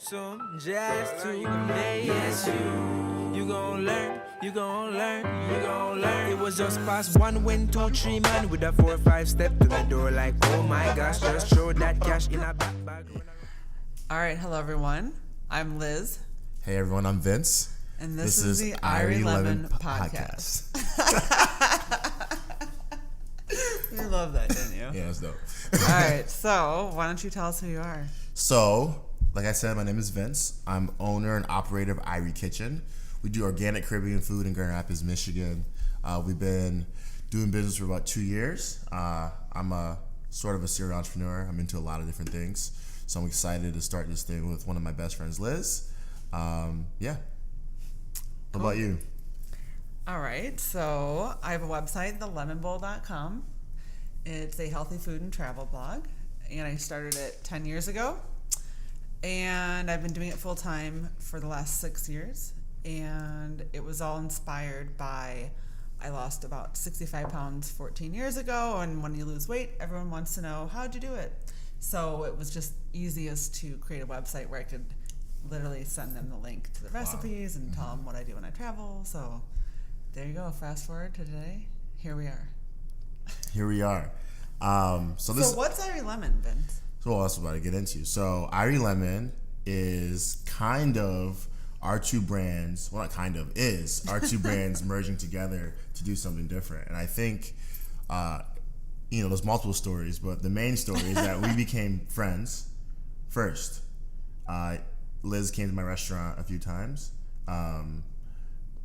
Some just today, yes you gon' learn, you gon' learn, you gon' learn. It was just past 1, 2, 3 man with a 4, 5 step to the door like, oh my gosh, just throw that cash in a back bag. All right, hello everyone. I'm Liz. Hey everyone, I'm Vince. And this is the Irie Lemon Podcast. You love that, didn't you? Yeah, it's dope. All right, so why don't you tell us who you are? So, like I said, my name is Vince. I'm owner and operator of Irie Kitchen. We do organic Caribbean food in Grand Rapids, Michigan. We've been doing business for about 2 years. I'm a sort of a serial entrepreneur. I'm into a lot of different things. So I'm excited to start this thing with one of my best friends, Liz. Yeah. What about you? All right, so I have a website, thelemonbowl.com. It's a healthy food and travel blog, and I started it 10 years ago. And I've been doing it full time for the last 6 years. And it was all inspired by, I lost about 65 pounds 14 years ago. And when you lose weight, everyone wants to know, how'd you do it? So it was just easiest to create a website where I could literally send them the link to the recipes and tell them what I do when I travel. So there you go. Fast forward to today. Here we are. Here we are. So what's Irie Lemon, Vince? So what else am I about to get into? So Irie Lemon is kind of our two brands. Well, not kind of, is our two brands merging together to do something different. And I think, there's multiple stories, but the main story is that we became friends first. Liz came to my restaurant a few times.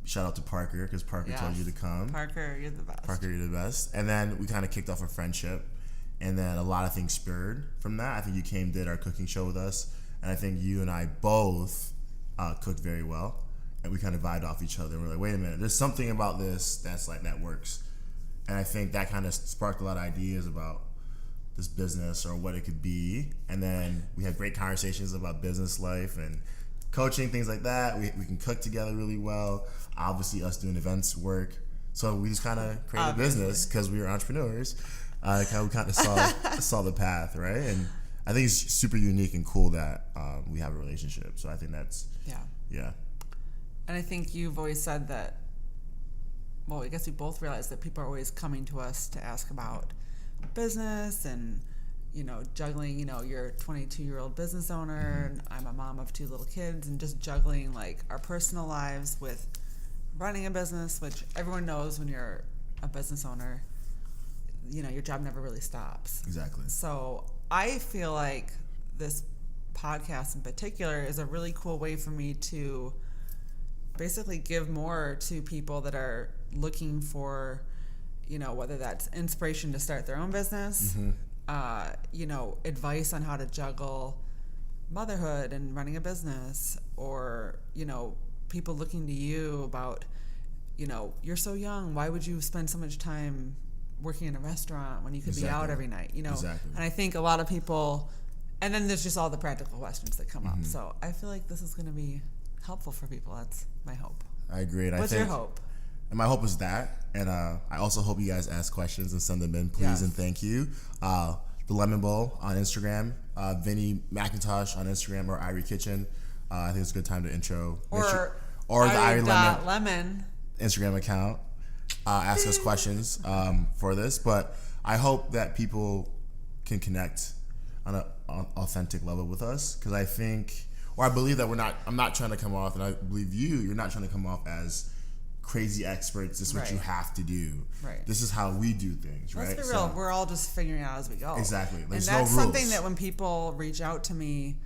Shout out to Parker, because Parker told you to come. Parker, you're the best. Parker, you're the best. And then we kind of kicked off a friendship. And then a lot of things spurred from that. I think you came, did our cooking show with us. And I think you and I both cooked very well. And we kind of vibed off each other. And we're like, wait a minute, there's something about this that works. And I think that kind of sparked a lot of ideas about this business or what it could be. And then we had great conversations about business life and coaching, things like that. We can cook together really well. Obviously, us doing events work. So we just kind of created a business because we were entrepreneurs. We kind of saw the path, right? And I think it's super unique and cool that we have a relationship. So I think that's yeah. And I think you've always said that. Well, I guess we both realize that people are always coming to us to ask about business and juggling. You're a 22-year-old business owner, and I'm a mom of 2 little kids, and just juggling like our personal lives with running a business, which everyone knows when you're a business owner. Your job never really stops. Exactly. So I feel like this podcast in particular is a really cool way for me to basically give more to people that are looking for, whether that's inspiration to start their own business, advice on how to juggle motherhood and running a business, or, people looking to you about, you're so young, why would you spend so much time working in a restaurant when you could be out every night, Exactly. And I think a lot of people, and then there's just all the practical questions that come up. So I feel like this is going to be helpful for people. That's my hope. I agree. And What's your hope? And my hope is that. And I also hope you guys ask questions and send them in, please, and thank you. The Lemon Bowl on Instagram, Vinny McIntosh on Instagram, or Irie Kitchen. I think it's a good time to intro. Or the Irie Lemon Instagram account. Ask us questions for this, but I hope that people can connect on an authentic level with us, because I think, or I believe that I'm not trying to come off, and I believe you're not trying to come off as crazy experts. This is what you have to do. Right. This is how we do things, right? Let's be real. We're all just figuring it out as we go. Exactly. There's and that's no rules. Something that when people reach out to me,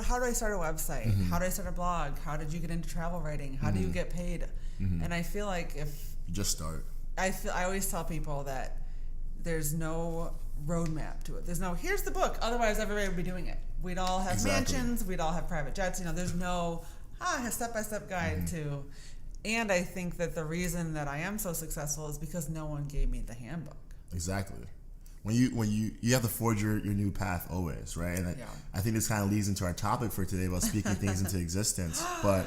how do I start a website? How do I start a blog? How did you get into travel writing? How do you get paid? And I feel like if you just start, I always tell people that there's no roadmap to it. There's no, here's the book. Otherwise, everybody would be doing it. We'd all have mansions. We'd all have private jets. There's no a step-by-step guide to. And I think that the reason that I am so successful is because no one gave me the handbook. Exactly. When you have to forge your new path always, right? And I think this kind of leads into our topic for today about speaking things into existence. But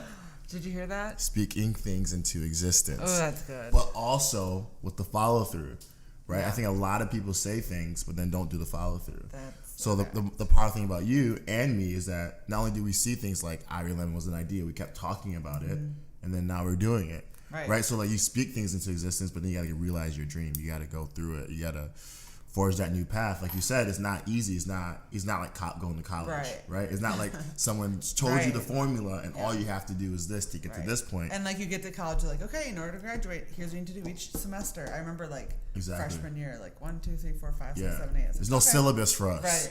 did you hear that? Speaking things into existence. Oh, that's good. But also with the follow through, right? Yeah. I think a lot of people say things, but then don't do the follow through. So the powerful thing about you and me is that not only do we see things like Irie Lemon was an idea, we kept talking about it, and then now we're doing it. Right. So like you speak things into existence, but then you got to realize your dream. You got to go through it. You got to forge that new path. Like you said, it's not easy. It's not like going to college. Right. It's not like someone told you the formula and all you have to do is this to get to this point. And like you get to college, you're like, okay, in order to graduate, here's what you need to do each semester. I remember like freshman year, like 1, 2, 3, 4, 5, 6, 7, 8. There's no syllabus for us.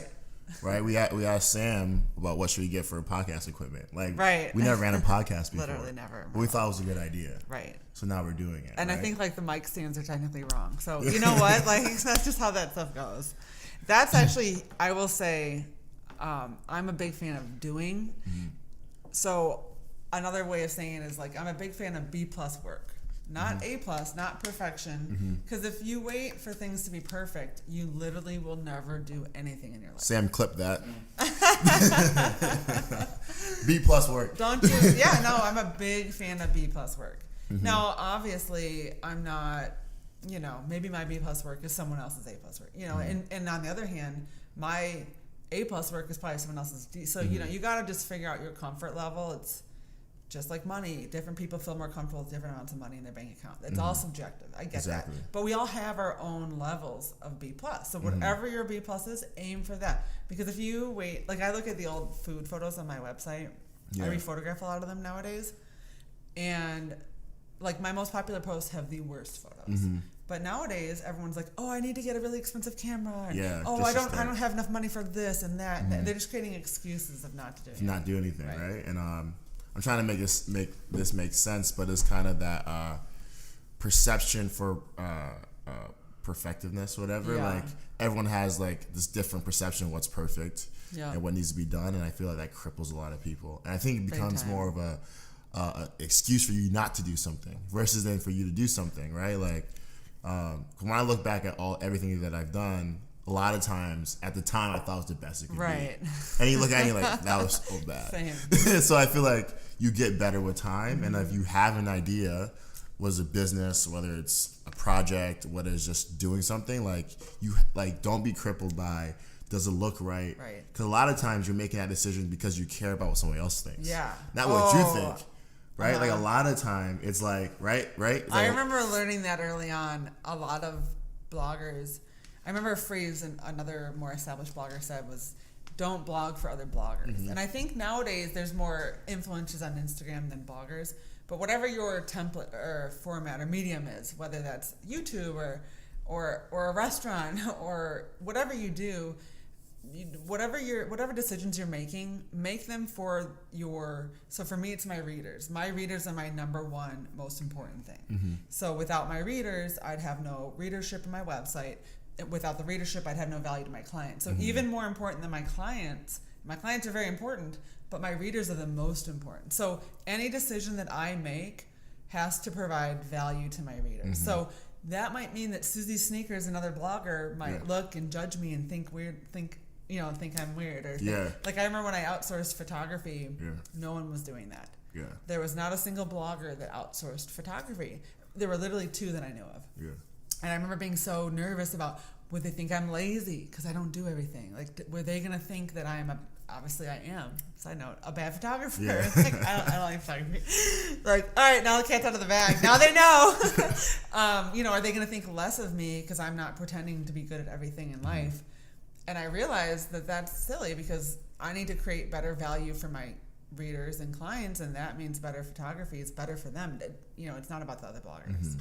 Right. We asked Sam about what should we get for podcast equipment. Like, we never ran a podcast before. Literally never. But we thought it was a good idea. Right. So now we're doing it. And I think like the mic stands are technically wrong. So you know what? Like that's just how that stuff goes. That's actually, I will say, I'm a big fan of doing. So another way of saying it is like I'm a big fan of B+ work. Not A+, not perfection. Because if you wait for things to be perfect, you literally will never do anything in your life. Sam, clip that. B+ work. Don't do no, I'm a big fan of B+ work. Now, obviously, I'm not, maybe my B+ work is someone else's A+ work. And on the other hand, my A+ work is probably someone else's D. So, you got to just figure out your comfort level. It's just like money. Different people feel more comfortable with different amounts of money in their bank account. It's all subjective. I get that. But we all have our own levels of B+. So whatever your B+ is, aim for that. Because if you wait, like I look at the old food photos on my website. I rephotograph a lot of them nowadays. And like my most popular posts have the worst photos. But nowadays everyone's like, oh, I need to get a really expensive camera. And, I don't have enough money for this and that. And they're just creating excuses of not to do anything. Not do anything, right? And I'm trying to make this make sense, but it's kind of that perception for perfectiveness, whatever. Like everyone has like this different perception of what's perfect and what needs to be done, and I feel like that cripples a lot of people. And I think it becomes more of a excuse for you not to do something versus then for you to do something, right? Like when I look back at everything that I've done, a lot of times at the time I thought it was the best it could be. And you look at it and you're like, that was so bad. So I feel like you get better with time, and if you have an idea, whether it's a business, whether it's a project, whether it's just doing something, like you don't be crippled by does it look right? Because a lot of times you're making that decision because you care about what somebody else thinks. Not what you think. Right? Like a lot of time it's like, right? I remember learning that early on. A lot of bloggers, I remember a phrase another more established blogger said was, don't blog for other bloggers. And I think nowadays there's more influencers on Instagram than bloggers. But whatever your template or format or medium is, whether that's YouTube or a restaurant or whatever you do, whatever decisions you're making, make them for so for me, it's my readers. My readers are my number one most important thing. So without my readers, I'd have no readership in my website. Without the readership, I'd have no value to my clients. So even more important than my clients are very important, but my readers are the most important. So any decision that I make has to provide value to my readers. So that might mean that Susie Sneakers, another blogger, might look and judge me and think I'm weird. Or like I remember when I outsourced photography, no one was doing that. There was not a single blogger that outsourced photography. There were literally 2 that I knew of. And I remember being so nervous about, would they think I'm lazy because I don't do everything? Like, were they going to think that obviously I am, side note, a bad photographer? Like, I don't like photography. Like, all right, now the cat's out of the bag. Now they know. Are they going to think less of me because I'm not pretending to be good at everything in life? And I realized that that's silly because I need to create better value for my readers and clients, and that means better photography. It's better for them. It's not about the other bloggers.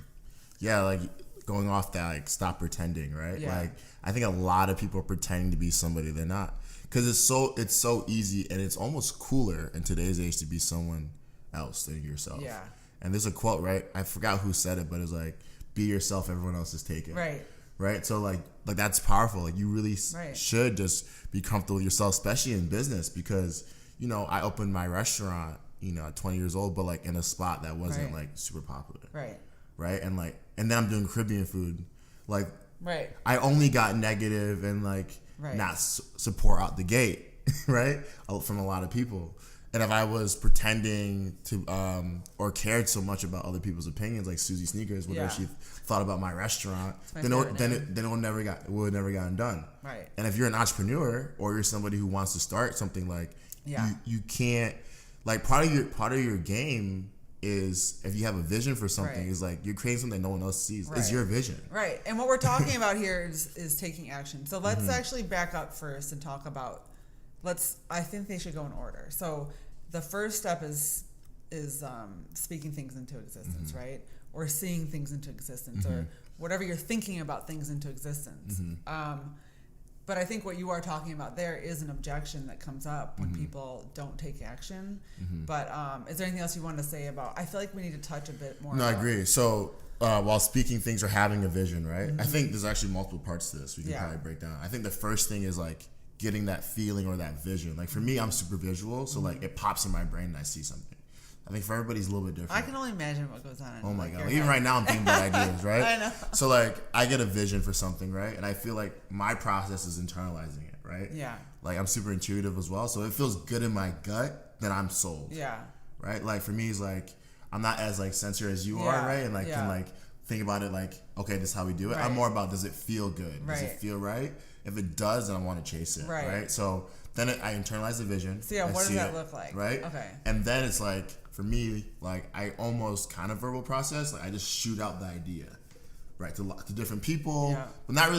Yeah, like going off that, like stop pretending, right? Like I think a lot of people are pretending to be somebody they're not, because it's so easy, and it's almost cooler in today's age to be someone else than yourself. And there's a quote, right? I forgot who said it, but it's like, be yourself, everyone else is taken. Right. So like that's powerful. Like you really should just be comfortable with yourself, especially in business, because I opened my restaurant at 20 years old, but like in a spot that wasn't like super popular. Right. And then I'm doing Caribbean food. Like, I only got negative and like not support out the gate, right? From a lot of people. And if I was pretending to or cared so much about other people's opinions, like Susie Sneakers, whatever she thought about my restaurant, then it would never gotten done. Right. And if you're an entrepreneur or you're somebody who wants to start something, like you can't, like part of your game is, if you have a vision for something, is like you're creating something no one else sees. It's your vision. Right. And what we're talking about here is taking action. So let's actually back up first and talk about. I think they should go in order. So the first step is speaking things into existence, right? Or seeing things into existence, or whatever you're thinking about things into existence. But I think what you are talking about there is an objection that comes up when people don't take action. But is there anything else you wanted to say about? I feel like we need to touch a bit more. No, I agree. So while speaking things or having a vision, right? I think there's actually multiple parts to this. We can probably break down. I think the first thing is like getting that feeling or that vision. Like for me, I'm super visual, so like it pops in my brain and I see something. I think for everybody's a little bit different. I can only imagine what goes on. Oh my God. Even right now I'm thinking about ideas, right? I know. So like I get a vision for something, right? And I feel like my process is internalizing it, right? Yeah. Like I'm super intuitive as well. So if it feels good in my gut, then I'm sold. Yeah. Right? Like for me, it's like I'm not as like sensitive as you are, right? And like can like think about it like, okay, this is how we do it. Right. I'm more about, does it feel good? Does it feel right? If it does, then I want to chase it, right? So then I internalize the vision. So what does that look like? Right? Okay. And then it's like, for me, like I almost kind of verbal process. Like I just shoot out the idea, right, to different people, but not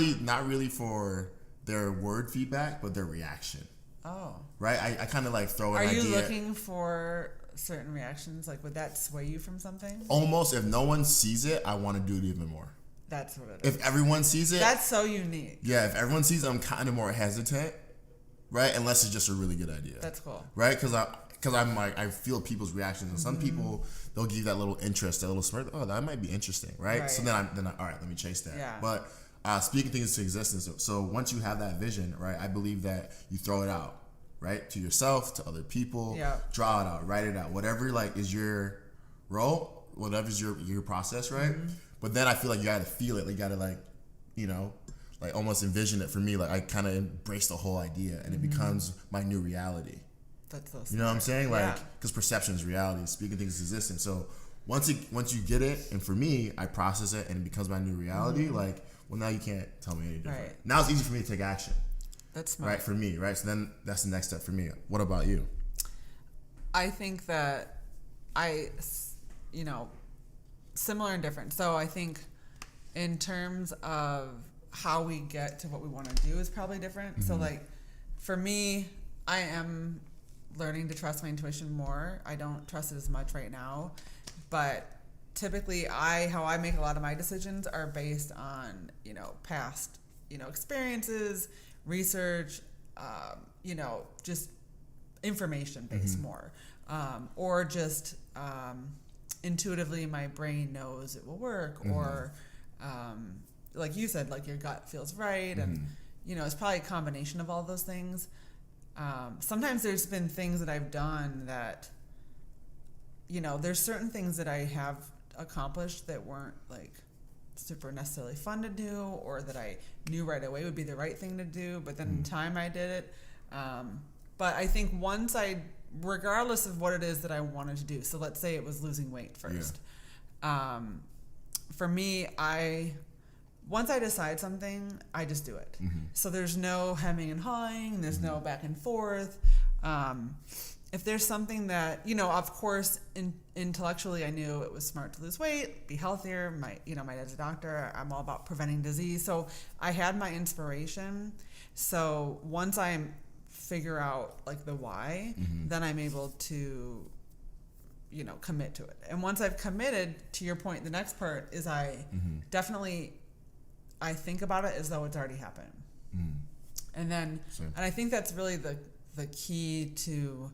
really for their word feedback, but their reaction. Oh. Right. I kind of like throw an idea. Are you looking for certain reactions? Like, would that sway you from something? Almost. If no one sees it, I want to do it even more. That's what it is. If everyone sees it, that's so unique. Yeah. If everyone sees it, I'm kind of more hesitant, right? Unless it's just a really good idea. That's cool. Right? Because I'm like, I feel people's reactions, and some people, they'll give you that little interest, that little smirk. Oh, that might be interesting, right? So then I all right, let me chase that. Yeah. But speaking things into existence. So once you have that vision, right, I believe that you throw it out, right, to yourself, to other people. Yeah. Draw it out, write it out, whatever like is your role, whatever's your process, right? But then I feel like you got to feel it. Like, you got to like, you know, like almost envision it. For me, like I kind of embrace the whole idea, and it becomes my new reality. That's so smart. You know what I'm saying? Like, because perception is reality. Speaking things is existence. So once you get it, and for me, I process it, and it becomes my new reality. Like, well, now you can't tell me any different. Right. Now it's easy for me to take action. That's smart. Right, for me, right? So then that's the next step for me. What about you? I think that similar and different. So I think in terms of how we get to what we want to do is probably different. So like for me, I am learning to trust my intuition more. I don't trust it as much right now, but typically how I make a lot of my decisions are based on, past, experiences, research, just information based more, or just intuitively my brain knows it will work, or like you said, like your gut feels right, and it's probably a combination of all those things. Sometimes there's been things that I've done that, there's certain things that I have accomplished that weren't like super necessarily fun to do, or that I knew right away would be the right thing to do, but then in time I did it. But I think regardless of what it is that I wanted to do, so let's say it was losing weight first. For me, once I decide something, I just do it. So there's no hemming and hawing, there's no back and forth. If there's something that, of course, intellectually I knew it was smart to lose weight, be healthier. My dad's a doctor. I'm all about preventing disease. So I had my inspiration. So once I figure out like the why, then I'm able to, commit to it. And once I've committed, to your point, the next part is I think about it as though it's already happened. And then, and I think that's really the key to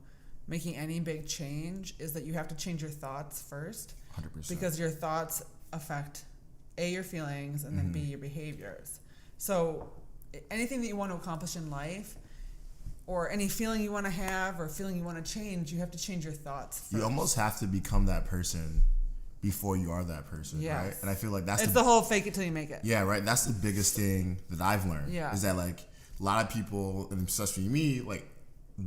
making any big change, is that you have to change your thoughts first. 100%. Because your thoughts affect A, your feelings, and then B, your behaviors. So anything that you want to accomplish in life, or any feeling you want to have, or feeling you want to change, you have to change your thoughts first. You almost have to become that person before you are that person, right? And I feel like it's the whole fake it till you make it. Yeah, right. That's the biggest thing that I've learned. Yeah. Is that like a lot of people, and especially me, like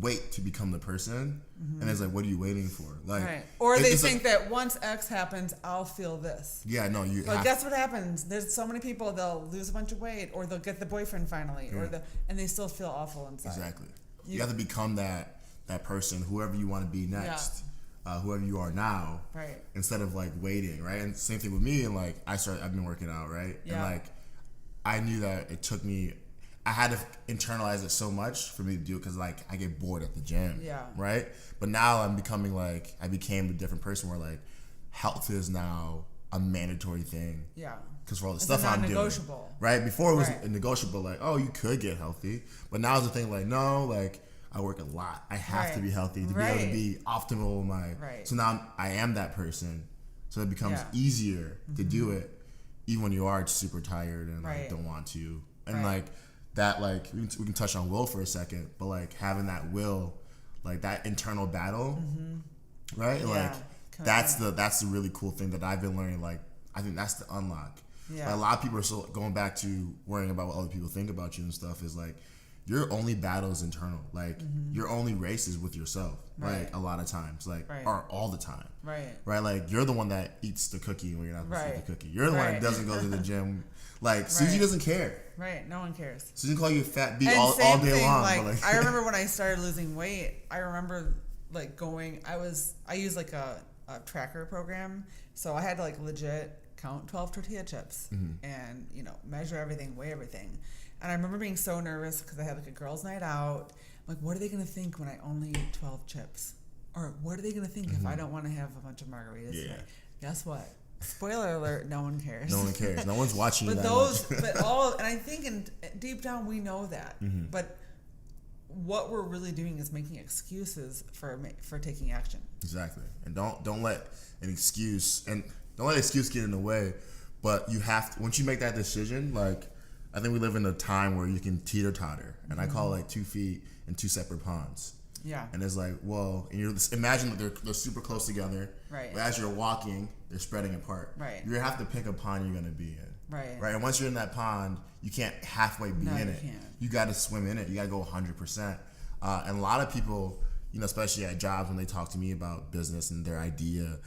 wait to become the person, and it's like, what are you waiting for? Like, right. Or they think that once X happens, I'll feel this. Yeah, no, But guess what happens? There's so many people, they'll lose a bunch of weight, or they'll get the boyfriend finally, and they still feel awful inside. Exactly. You have to become that person, whoever you want to be next, whoever you are now, right? Instead of like waiting, right? And same thing with me. And like I've been working out, right? Yeah. And like I knew that it took me. I had to internalize it so much for me to do it because like I get bored at the gym, right? But now I became a different person where like health is now a mandatory thing, because for all the stuff I'm doing, right? Before it was negotiable, like, oh, you could get healthy, but now it's the thing, like, no, like I work a lot, I have to be healthy to be able to be optimal in so now I am that person, so it becomes easier to do it even when you are super tired and like don't want to, and like that, like we can touch on will for a second, but like having that will, like that internal battle, right? Like that's the really cool thing that I've been learning. Like I think that's the unlock. Yeah. Like, a lot of people are still going back to worrying about what other people think about you and stuff. Is like your only battle is internal. Like your only race is with yourself. Like a lot of times, like or all the time. Right. Like you're the one that eats the cookie when you're not supposed to eat the cookie. You're the one that doesn't go to the gym. Like Susie doesn't care. Right. No one cares. Susie call you a fat bee all day long. Like, I remember when I started losing weight. I remember like going. I used like a tracker program, so I had to like legit count 12 tortilla chips and measure everything, weigh everything. And I remember being so nervous because I had like a girls' night out. I'm like, what are they gonna think when I only eat 12 chips? Or what are they gonna think if I don't want to have a bunch of margaritas today? Guess what? Spoiler alert, no one cares. No one cares. No one's watching you but that those, much. But all, and I think deep down we know that. But what we're really doing is making excuses for taking action. Exactly. And don't let an excuse get in the way. But you have to, once you make that decision, like I think we live in a time where you can teeter-totter, and I call it like 2 feet in 2 separate ponds. Yeah. And it's like, well, and you imagine that they're super close together. Right. But as you're walking, they're spreading apart. Right. You're gonna have to pick a pond you're gonna be in. Right. Right. And once you're in that pond, you can't halfway be in it. You got to swim in it. You got to go 100%. And a lot of people, especially at jobs, when they talk to me about business and their idea,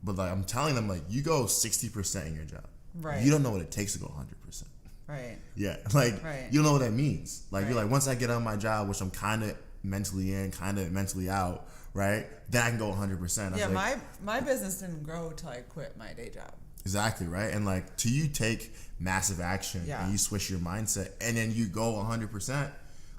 but like I'm telling them, like, you go 60% in your job. Right. You don't know what it takes to go 100%. Right. Yeah. Like you don't know what that means. Like you're like, once I get on my job, which I'm kind of mentally in, kind of mentally out, right? Then I can go 100%. Yeah, like, my business didn't grow till I quit my day job. Exactly, right? And like, till you take massive action and you switch your mindset and then you go 100%,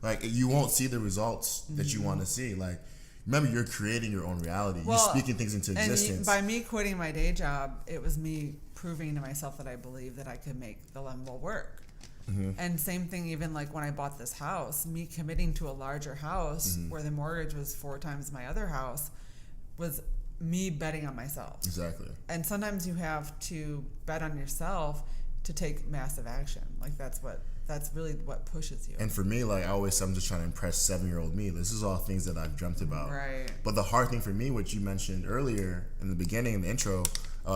like you won't see the results that you want to see. Like, remember, you're creating your own reality. You're speaking things into existence. And by me quitting my day job, it was me proving to myself that I believe that I could make the Lemon Bowl work. And same thing, even like when I bought this house, me committing to a larger house where the mortgage was 4 times my other house was me betting on myself. Exactly. And sometimes you have to bet on yourself to take massive action. Like that's really what pushes you. And for me, like I always say, I'm just trying to impress 7-year-old me. This is all things that I've dreamt about. Right. But the hard thing for me, which you mentioned earlier in the beginning, in the intro,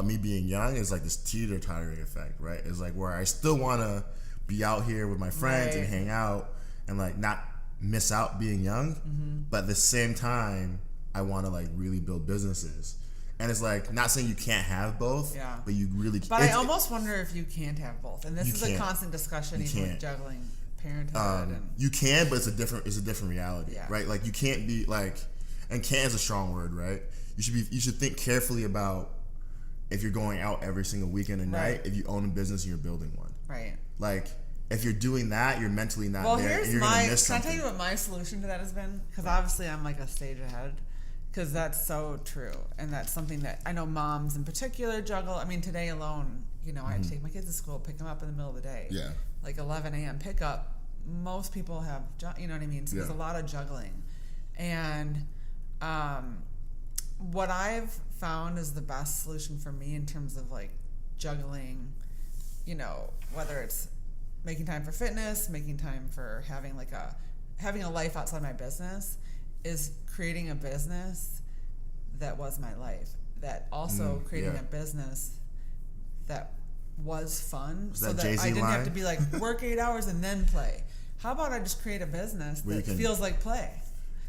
me being young, is like this teeter-tottering effect, right? It's like where I still want to be out here with my friends and hang out and like not miss out being young, but at the same time I want to like really build businesses. And it's like, not saying you can't have both, but you really can't. But I almost wonder if you can't have both. And this is a constant discussion even with juggling parenthood. You can, but it's a different reality, right? Like you can't be like, and can't is a strong word, right? You should think carefully about if you're going out every single weekend and night, if you own a business and you're building one. Right. Like, if you're doing that, you're mentally not there. And you're gonna miss something. Can I tell you what my solution to that has been? Because obviously I'm like a stage ahead. Because that's so true. And that's something that I know moms in particular juggle. I mean, today alone, I had to take my kids to school, pick them up in the middle of the day. Yeah. Like 11 a.m. pickup. Most people have, you know what I mean? So there's a lot of juggling. And what I've found is the best solution for me in terms of like juggling, whether it's making time for fitness, making time for having a life outside my business, is creating a business that was my life. That also creating a business that was fun, so that I didn't have to be like work 8 hours and then play. How about I just create a business that feels like play?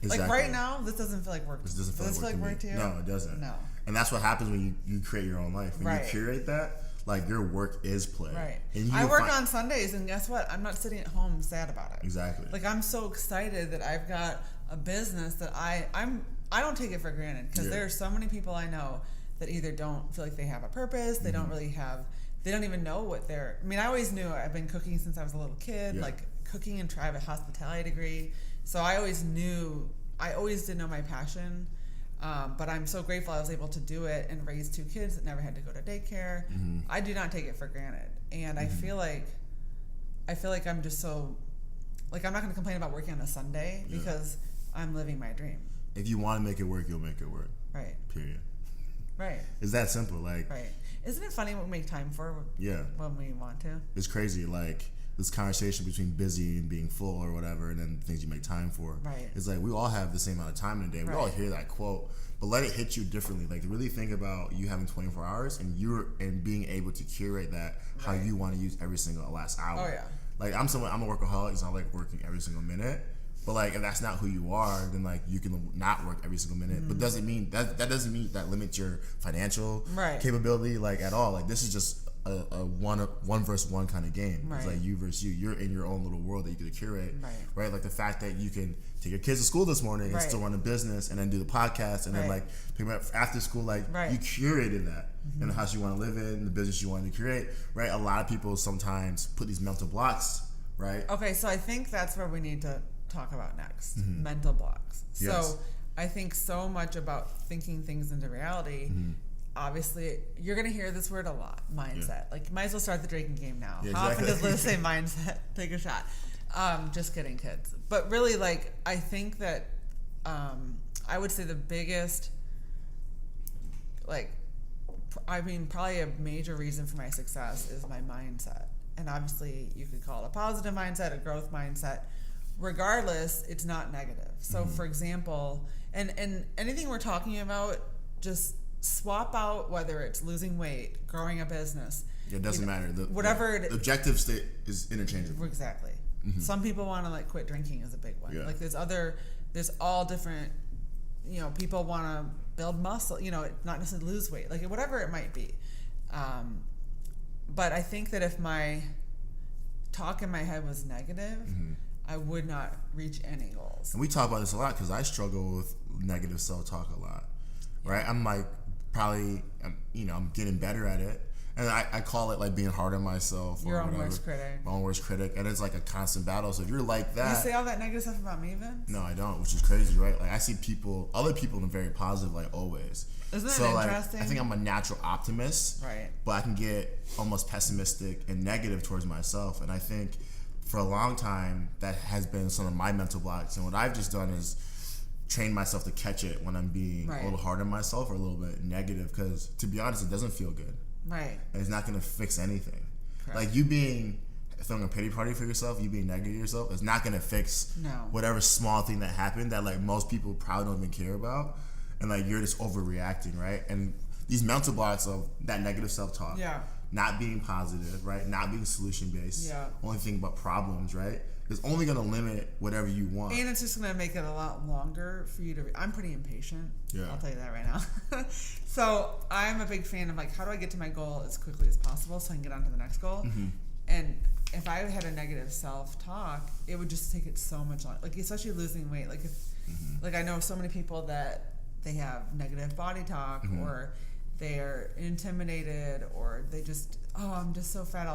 Exactly. Like right now, this doesn't feel like work. This doesn't feel like work to you. No, it doesn't. No. And that's what happens when you create your own life. When right. you curate that, like your work is play. Right. And I work on Sundays, and guess what? I'm not sitting at home sad about it. Exactly. Like I'm so excited that I've got a business that I don't take it for granted, because there are so many people I know that either don't feel like they have a purpose, they don't really have, they don't even know what they're. I mean, I always knew I've been cooking since I was a little kid, like cooking and private hospitality degree. So I always did know my passion. But I'm so grateful I was able to do it and raise 2 kids that never had to go to daycare. I do not take it for granted, and I feel like I'm just so, like, I'm not going to complain about working on a Sunday because I'm living my dream. If you want to make it work, you'll make it work. Right. Period. Right. It's that simple. Like. Right. Isn't it funny what we make time for? When we want to. It's crazy. Like. This conversation between busy and being full or whatever, and then things you make time for. Right. It's like we all have the same amount of time in a day. We all hear that quote, but let it hit you differently. Like really think about you having 24 hours and being able to curate that how you want to use every single last hour. Oh yeah. Like I'm a workaholic, so I like working every single minute. But like if that's not who you are, then like you can not work every single minute. But doesn't mean that doesn't mean that limits your financial capability like at all. Like this is just a one versus one kind of game. It's like you versus you. You're in your own little world that you could curate. Right. Like the fact that you can take your kids to school this morning and still run a business and then do the podcast and then like pick them up after school. Like you curated that in the house you want to live in, the business you want to create. Right. A lot of people sometimes put these mental blocks. Right. Okay. So I think that's where we need to talk about next. Mental blocks. Yes. So I think so much about thinking things into reality. Obviously, you're going to hear this word a lot, mindset. Like, you might as well start the drinking game now. How often does Liz say mindset? Take a shot. Just kidding, kids. But really, like, I think that I would say the biggest, like, probably a major reason for my success is my mindset. And obviously, you could call it a positive mindset, a growth mindset. Regardless, it's not negative. So, for example, and anything we're talking about, just swap out whether it's losing weight, growing a business. It doesn't matter. The objective state is interchangeable. Exactly. Some people want to like quit drinking is a big one. Like there's all different, people want to build muscle, not necessarily lose weight, like whatever it might be. But I think that if my talk in my head was negative, I would not reach any goals. And we talk about this a lot because I struggle with negative self-talk a lot. Right? I'm like, I'm getting better at it. And I call it like being hard on myself. Your own worst critic. My own worst critic. And it's like a constant battle. So if you're like that. You say all that negative stuff about me, Vince? No, I don't, which is crazy, right? Like I see other people in very positive, like always. Isn't that interesting? Like, I think I'm a natural optimist. Right. But I can get almost pessimistic and negative towards myself. And I think for a long time, that has been some of my mental blocks. And what I've just done is train myself to catch it when I'm being a little hard on myself or a little bit negative, because to be honest, it doesn't feel good. Right. And it's not going to fix anything. Correct. Like you throwing a pity party for yourself, you being negative to yourself, it's not going to fix whatever small thing that happened that like most people probably don't even care about. And like you're just overreacting, right? And these mental blocks of that negative self-talk, not being positive, right? Not being solution-based, only thinking about problems, right? It's only going to limit whatever you want. And it's just going to make it a lot longer for you to... I'm pretty impatient. Yeah. I'll tell you that right now. So I'm a big fan of like, how do I get to my goal as quickly as possible so I can get on to the next goal? And if I had a negative self-talk, it would just take it so much longer. Like, especially losing weight. Like, like I know so many people that they have negative body talk or they're intimidated or they just, I'm just so fat,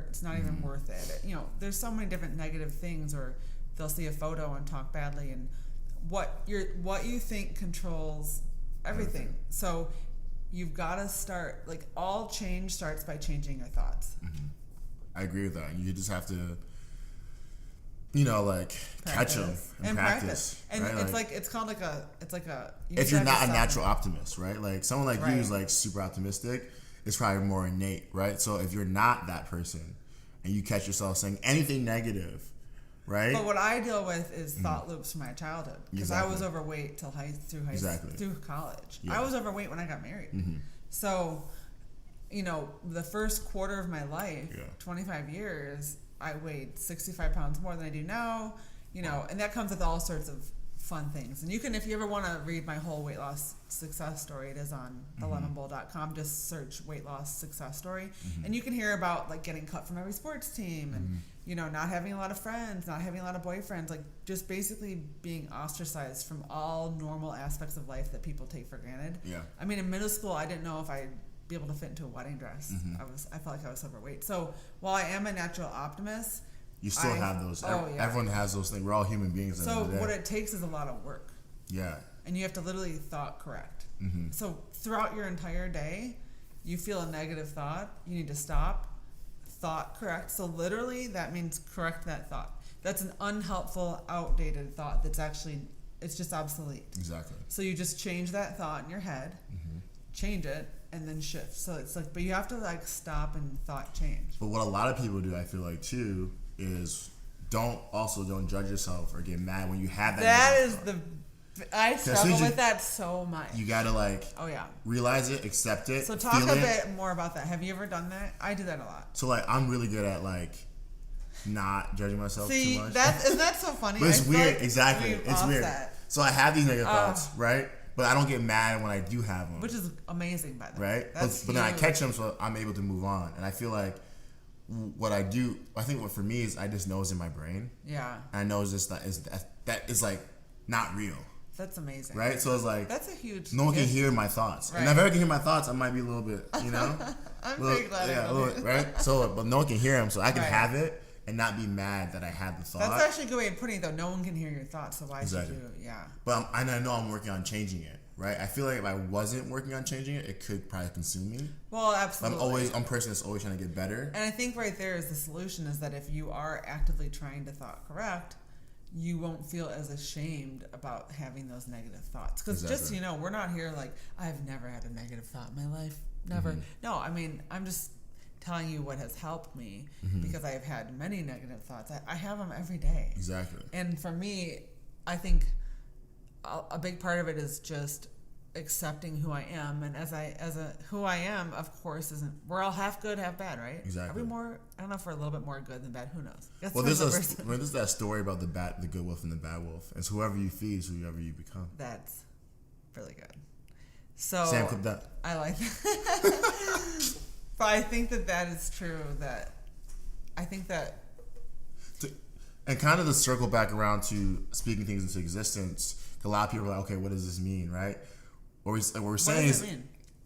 it's not even worth it. There's so many different negative things, or they'll see a photo and talk badly, and what you think controls everything. So you've got to start, like, all change starts by changing your thoughts. I agree with that. You just have to, catch them and practice. And right? it's called like a, if you're not a natural optimist, right? Like someone like you is like super optimistic, it's probably more innate, right? So if you're not that person and you catch yourself saying anything negative, right? But what I deal with is thought loops from my childhood, because I was overweight through college. I was overweight when I got married. So, the first quarter of my life, 25 years, I weighed 65 pounds more than I do now, and that comes with all sorts of fun things. And you can, if you ever want to read my whole weight loss success story, it is on thelemonbowl.com. Just search weight loss success story. And you can hear about like getting cut from every sports team and, you know, not having a lot of friends, not having a lot of boyfriends, like just basically being ostracized from all normal aspects of life that people take for granted. Yeah. I mean, in middle school, I didn't know if I'd be able to fit into a wedding dress. I felt like I was overweight. So while I am a natural optimist, you still have those. Oh, yeah. Everyone has those things. We're all human beings. So what it takes is a lot of work. Yeah. And you have to literally thought correct. So throughout your entire day, you feel a negative thought, you need to stop, thought correct. So literally that means correct that thought. That's an unhelpful, outdated thought that's actually, it's just obsolete. Exactly. So you just change that thought in your head, change it, and then shift. So it's like, but you have to like stop and thought change. But what a lot of people do, I feel like too, is don't judge yourself or get mad when you have that. That is thought. I struggle with that so much. You gotta like realize it, accept it. So talk a bit more about that. Have you ever done that? I do that a lot. So like I'm really good at like not judging myself too much. Isn't that so funny? But it's weird. Like exactly. It's weird. So I have these negative thoughts, right? But I don't get mad when I do have them. Which is amazing, by the way. Right? But then I catch them, so I'm able to move on. And I feel like what I do, I think what for me is I just know it's in my brain. Yeah. And I know it's just that is like not real. That's amazing. Right? So it's like, that's a huge no one can hear my thoughts. Right. And if I ever can hear my thoughts, I might be a little bit, you know? I'm very glad I know that. Right? So, but no one can hear them, so I can have it and not be mad that I had the thought. That's actually a good way of putting it, though. No one can hear your thoughts, so why should you? Yeah. But I know I'm working on changing it, right? I feel like if I wasn't working on changing it, it could probably consume me. Well, absolutely. I'm a person that's always trying to get better. And I think right there is the solution is that if you are actively trying to thought correct, you won't feel as ashamed about having those negative thoughts. Because just so you know, we're not here like, I've never had a negative thought in my life. Never. No, I mean, I'm just telling you what has helped me because I have had many negative thoughts. I have them every day. Exactly. And for me, I think a big part of it is just accepting who I am, and who I am, of course, isn't. We're all half good, half bad, right? Exactly. Are we more? I don't know if we're a little bit more good than bad. Who knows? Well, there's that story about the good wolf and the bad wolf. It's whoever you feed is whoever you become. That's really good. So Sam, clip that. I like that. But I think that is true. That I think that. And kind of to circle back around to speaking things into existence, a lot of people are like, okay, what does this mean, right? What we're saying is,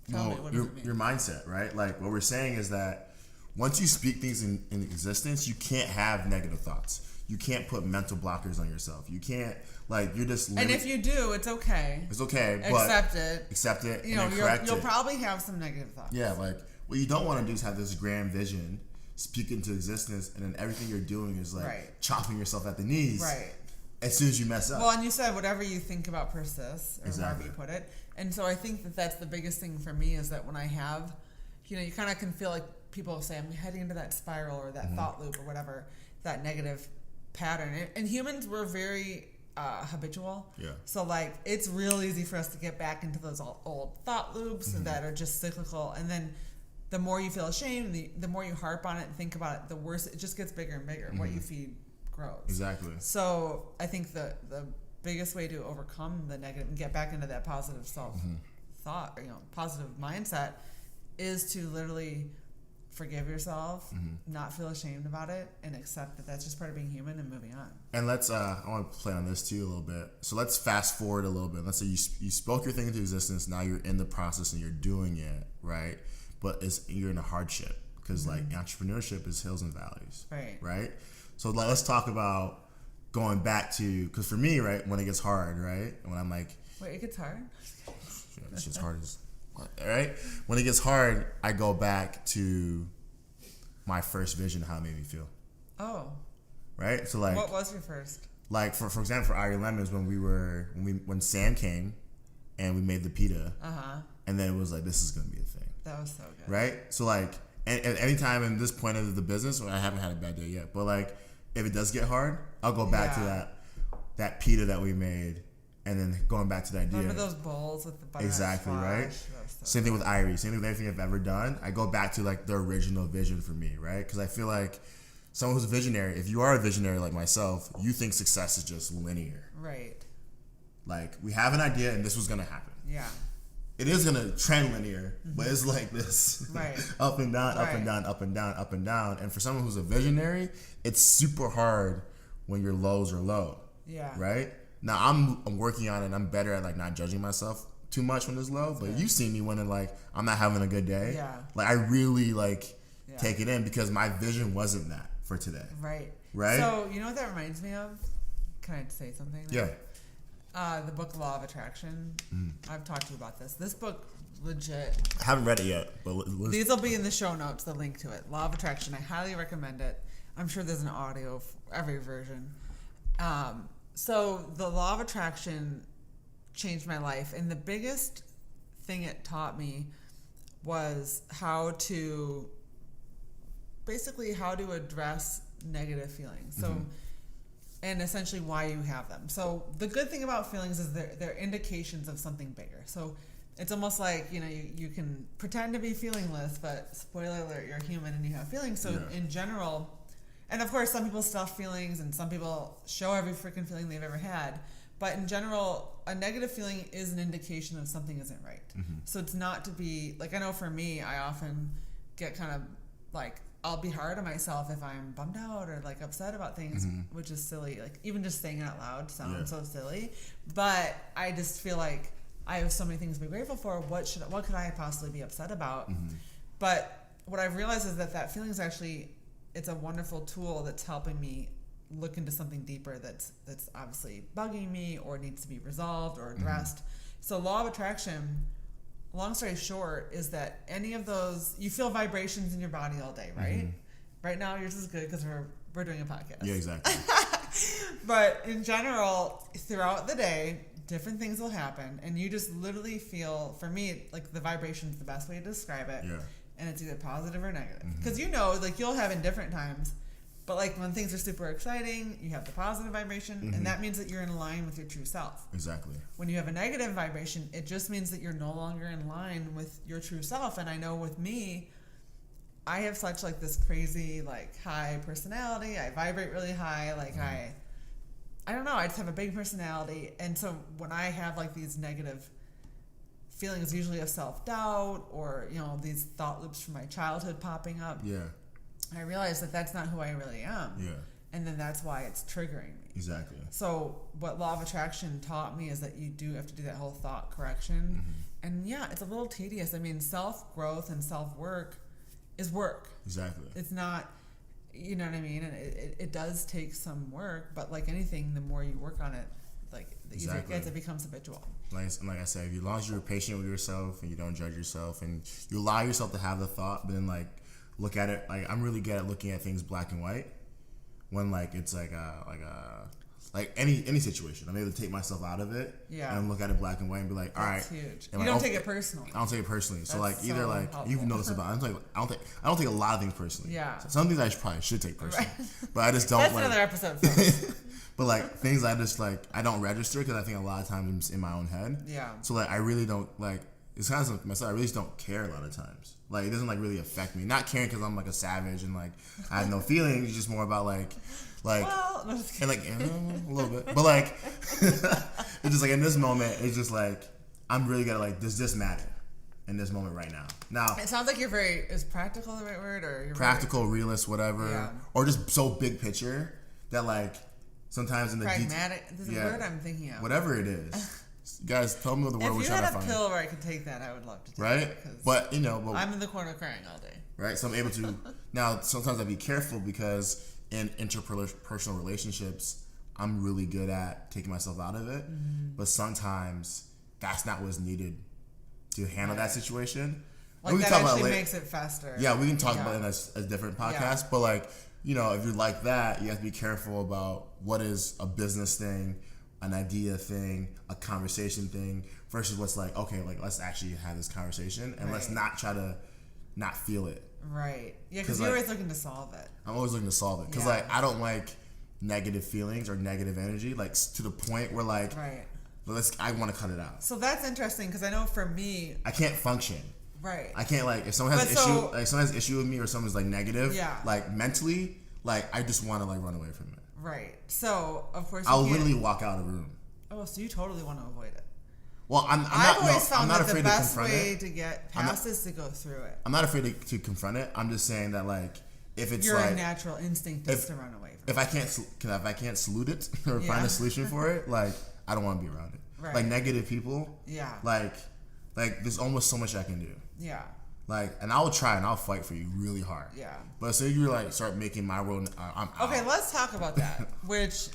your mindset, right? Like what we're saying is that once you speak things in existence, you can't have negative thoughts. You can't put mental blockers on yourself. You can't, like, you're just. And if you do, it's okay. It's okay. Accept it. You know, you'll probably have some negative thoughts. Yeah, like what you don't want to do is have this grand vision, speak into existence, and then everything you're doing is like chopping yourself at the knees. Right. As soon as you mess up. Well, and you said whatever you think about persists, or however you put it. And so I think that's the biggest thing for me is that when I have, you know, you kind of can feel like people say I'm heading into that spiral or that thought loop or whatever, that negative pattern. And humans, we're very habitual. Yeah. So like it's real easy for us to get back into those old thought loops that are just cyclical. And then the more you feel ashamed, the more you harp on it and think about it, the worse it just gets bigger and bigger. What you feed grows. Exactly. So I think the biggest way to overcome the negative and get back into that positive thought, you know, positive mindset, is to literally forgive yourself, not feel ashamed about it, and accept that that's just part of being human and moving on. And let's I want to play on this too a little bit. So let's fast forward a little bit. Let's say you spoke your thing into existence. Now you're in the process and you're doing it, right? But you're in a hardship because like entrepreneurship is hills and valleys, right? So let's talk about going back to, because for me, right, when it gets hard, right, when I'm like, wait, it gets hard? This shit's hard as, right? When it gets hard, I go back to my first vision, how it made me feel. Oh. Right? So like, what was your first? Like for example, for Irie Lemons, when Sam came and we made the pita, and then it was like, this is gonna be a thing. That was so good. Right? So like, and any time in this point of the business, well, I haven't had a bad day yet, but like, if it does get hard, I'll go back to that pita that we made, and then going back to the idea. Remember those bowls with the butter? Exactly, right? Same thing with Irie. Same thing with anything I've ever done. I go back to like the original vision for me, right? Because I feel like someone who's a visionary, if you are a visionary like myself, you think success is just linear. Right. Like, we have an idea and this was gonna happen. Yeah. It is gonna trend linear, but it's like this, Right. up and down, up Right. and down, up and down, up and down. And for someone who's a visionary, it's super hard when your lows are low. Yeah. Right? Now I'm working on it and I'm better at like not judging myself too much when it's low, but you see me when like I'm not having a good day. Yeah. Like I really like take it in because my vision wasn't that for today. Right. Right? So, you know what that reminds me of? Can I say something now? Yeah. The book Law of Attraction. I've talked to you about this. This book, legit. I haven't read it yet, but These will be in the show notes, the link to it. Law of Attraction. I highly recommend it. I'm sure there's an audio for every version. So the Law of Attraction changed my life. And the biggest thing it taught me was how to address negative feelings. So, and essentially why you have them. So the good thing about feelings is they're indications of something bigger. So it's almost like, you can pretend to be feelingless, but spoiler alert, you're human and you have feelings. So in general, and of course some people stuff feelings and some people show every freaking feeling they've ever had. But in general, a negative feeling is an indication of something isn't right. So it's not to be, like, I know for me, I often get kind of like, I'll be hard on myself if I'm bummed out or like upset about things, which is silly. Like even just saying it out loud sounds so silly. But I just feel like I have so many things to be grateful for. What could I possibly be upset about? But what I've realized is that feeling is actually, it's a wonderful tool that's helping me look into something deeper that's obviously bugging me or needs to be resolved or addressed. So Law of Attraction, long story short, is that any of those, you feel vibrations in your body all day, right? Right now yours is good because we're doing a podcast. Yeah, exactly. But in general, throughout the day, different things will happen and you just literally feel, for me, like the vibration is the best way to describe it. Yeah. And it's either positive or negative. Because like you'll have in different times. But like when things are super exciting, you have the positive vibration, and that means that you're in line with your true self. Exactly. When you have a negative vibration, it just means that you're no longer in line with your true self. And I know with me, I have such like this crazy like high personality. I vibrate really high. Like I don't know. I just have a big personality, and so when I have like these negative feelings, usually of self-doubt or these thought loops from my childhood popping up. Yeah. I realize that that's not who I really am. Yeah. And then that's why it's triggering me. Exactly. So what Law of Attraction taught me is that you do have to do that whole thought correction. And yeah, it's a little tedious. I mean, self-growth and self-work is work. Exactly. It's not, you know what I mean? And it does take some work, but like anything, the more you work on it, like the easier it gets, it becomes habitual. Like I said, as long as you're patient with yourself and you don't judge yourself and you allow yourself to have the thought, but then like look at it, like I'm really good at looking at things black and white. When like it's like any situation, I'm able to take myself out of it and look at it black and white and be like, all right, that's huge. And you like, don't take it personally. I don't take it personally. So That's like either so like helpful. you've noticed about I don't take a lot of things personally. Yeah. So some things I probably should take personally, but I just don't. That's like, another episode. Folks. But like things I just like I don't register because I think a lot of times I'm in my own head. Yeah. So like I really don't like. It's kind of myself. I really just don't care a lot of times. Like it doesn't like really affect me. Not caring because I'm like a savage and like I have no feelings. It's just more about like Well, no, and like a little bit, but like it's just like in this moment, it's just like I'm really gonna like does this matter in this moment right now? Now it sounds like you're is practical the right word, or you're practical, realist, whatever, Yeah. or just so big picture that like sometimes in the pragmatic. There's a word I'm thinking of. whatever it is. Guys, tell me what the word we're If you trying had to a find. pill where I could take that, I would love to take Right? it. 'Cause But I'm in the corner crying all day. right? So I'm able to now. Sometimes I be careful because in interpersonal relationships, I'm really good at taking myself out of it. But sometimes that's not what's needed to handle that situation. Like that actually makes it faster. Yeah, we can talk about it in a different podcast. But like if you're like that, you have to be careful about what is a business thing, an idea thing, a conversation thing, versus what's like, okay, like let's actually have this conversation and let's not try to not feel it. Right. Yeah, because you're always looking to solve it. I'm always looking to solve it because like I don't like negative feelings or negative energy, like to the point where like I want to cut it out. So that's interesting because I know for me, I can't function. Right. I can't like if someone has an issue with me or someone's like negative, like mentally, like I just want to like run away from it. Right. So of course I'll literally walk out of the room. Oh, so you totally want to avoid it. Well, I'm not afraid to confront it. The best way to get past is to go through it. I'm not afraid to confront it. I'm just saying that, like, if it's your like natural instinct is to run away from if I can't salute it or find a solution for it, like, I don't want to be around it. Right. Like, negative people. Yeah. Like there's almost so much I can do. Yeah. Like, and I will try and I'll fight for you really hard. Yeah. But say you like start making my world, I'm out. Okay, let's talk about that. Which,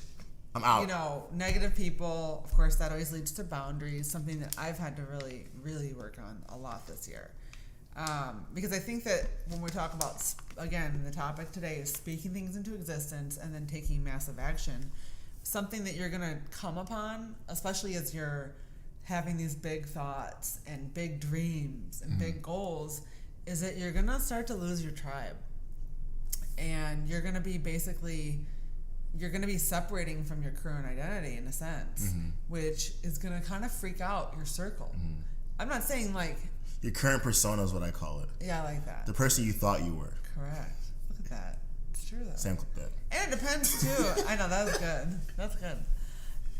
I'm out. you know, negative people, of course, that always leads to boundaries. Something that I've had to really, really work on a lot this year. Because I think that when we talk about, again, the topic today is speaking things into existence and then taking massive action. Something that you're gonna come upon, especially as you're having these big thoughts and big dreams and big goals, is that you're gonna start to lose your tribe. And you're gonna be separating from your current identity in a sense, which is gonna kind of freak out your circle. I'm not saying like your current persona is what I call it. Yeah, I like that. The person you thought you were. Correct. Look at that. It's true though. Sam clip that. And it depends too. I know, that was good. That's good.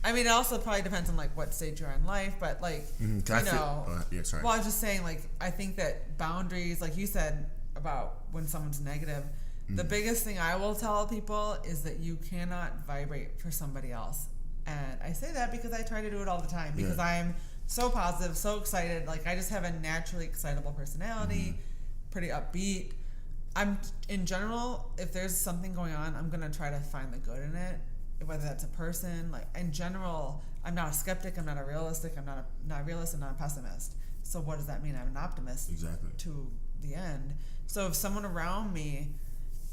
I mean, it also probably depends on like what stage you're in life, but like, yeah, sorry. Well, I was just saying, like, I think that boundaries, like you said about when someone's negative, the biggest thing I will tell people is that you cannot vibrate for somebody else. And I say that because I try to do it all the time because I'm so positive, so excited. Like, I just have a naturally excitable personality, pretty upbeat. I'm, in general, if there's something going on, I'm going to try to find the good in it. Whether that's a person, like, in general, I'm not a skeptic, I'm not a realistic, I'm not a realist, I'm not a pessimist. So what does that mean? I'm an optimist. Exactly. To the end. So if someone around me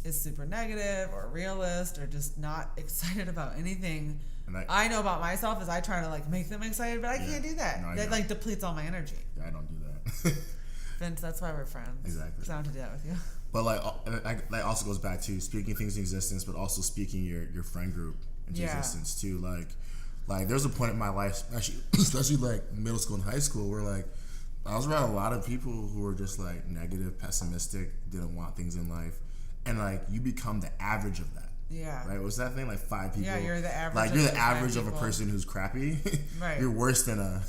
is super negative or realist or just not excited about anything, I know about myself is I try to like make them excited, but I can't do that. No, that like depletes all my energy. Yeah, I don't do that. Vince, that's why we're friends. Exactly. Because I want to do that with you. But like, that also goes back to speaking things in existence, but also speaking your friend group into existence too. Like there's a point in my life, especially like middle school and high school, where like I was around a lot of people who were just like negative, pessimistic, didn't want things in life, and like you become the average of that. Yeah. Right. What's that thing? Like 5 people. Yeah, you're the average. Like you're the average of a person who's crappy. Right. You're worse than a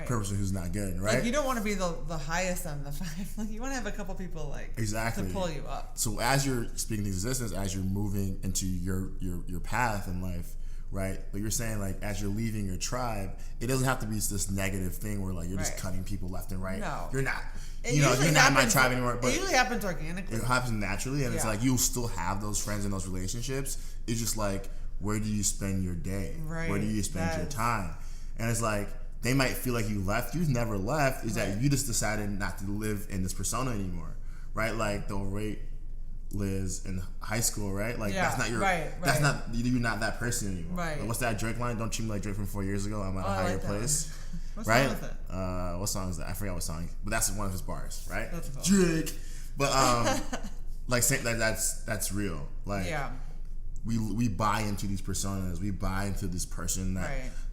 person who's not good. Right. Like you don't want to be the highest on the 5. Like you want to have a couple people like to pull you up. So as you're speaking to existence, as you're moving into your path in life, right? But you're saying like as you're leaving your tribe, it doesn't have to be this negative thing where like you're just cutting people left and right. No, you're not. You're not in my tribe anymore. But it usually happens organically. It happens naturally, and it's like you'll still have those friends and those relationships. It's just like, where do you spend your day? Right. Where do you spend your time? And it's like they might feel like you left. You've never left. Is that you just decided not to live in this persona anymore, right? Like the rate Liz in high school, right? Like that's not your. That's not you're not that person anymore. Right. Like, what's that Drake line? Don't treat me like Drake from 4 years ago. I'm at a higher place. What right? song is it? What song is that? I forgot what song, but that's one of his bars, right? That's cool. Drake. But like saying that's real. Like we buy into these personas. We buy into this person that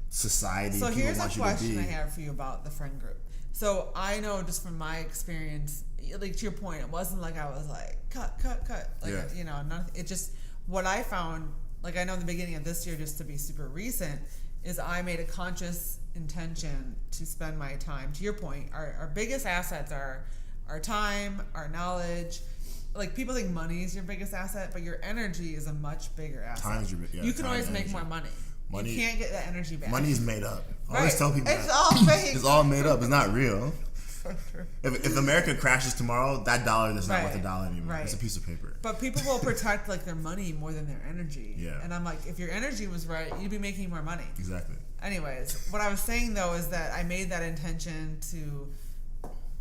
society. So here's a question I have for you about the friend group. So I know just from my experience, like to your point, it wasn't like I was like cut. Like you know, it just what I found. Like I know in the beginning of this year, just to be super recent, is I made a conscious intention to spend my time. To your point, our biggest assets are our time, our knowledge. Like people think money is your biggest asset, but your energy is a much bigger asset. Time's your you can always make more money. You can't get that energy back. Money is made up. I always tell people it's all fake. It's all made up. It's not real. If America crashes tomorrow, that dollar is not worth a dollar anymore. It's a piece of paper. But people will protect like their money more than their energy. Yeah. And I'm like, if your energy was right, you'd be making more money. Exactly. Anyways, what I was saying though is that I made that intention to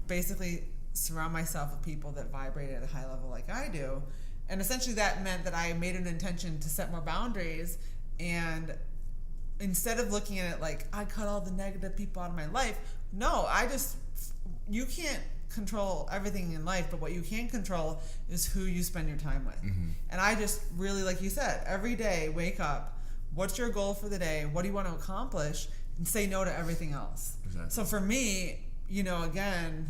basically surround myself with people that vibrate at a high level like I do. And essentially that meant that I made an intention to set more boundaries, and instead of looking at it like I cut all the negative people out of my life, no, you can't control everything in life, but what you can control is who you spend your time with. Mm-hmm. And I just really, like you said, every day wake up, what's your goal for the day? What do you want to accomplish? And say no to everything else. Exactly. So for me, again,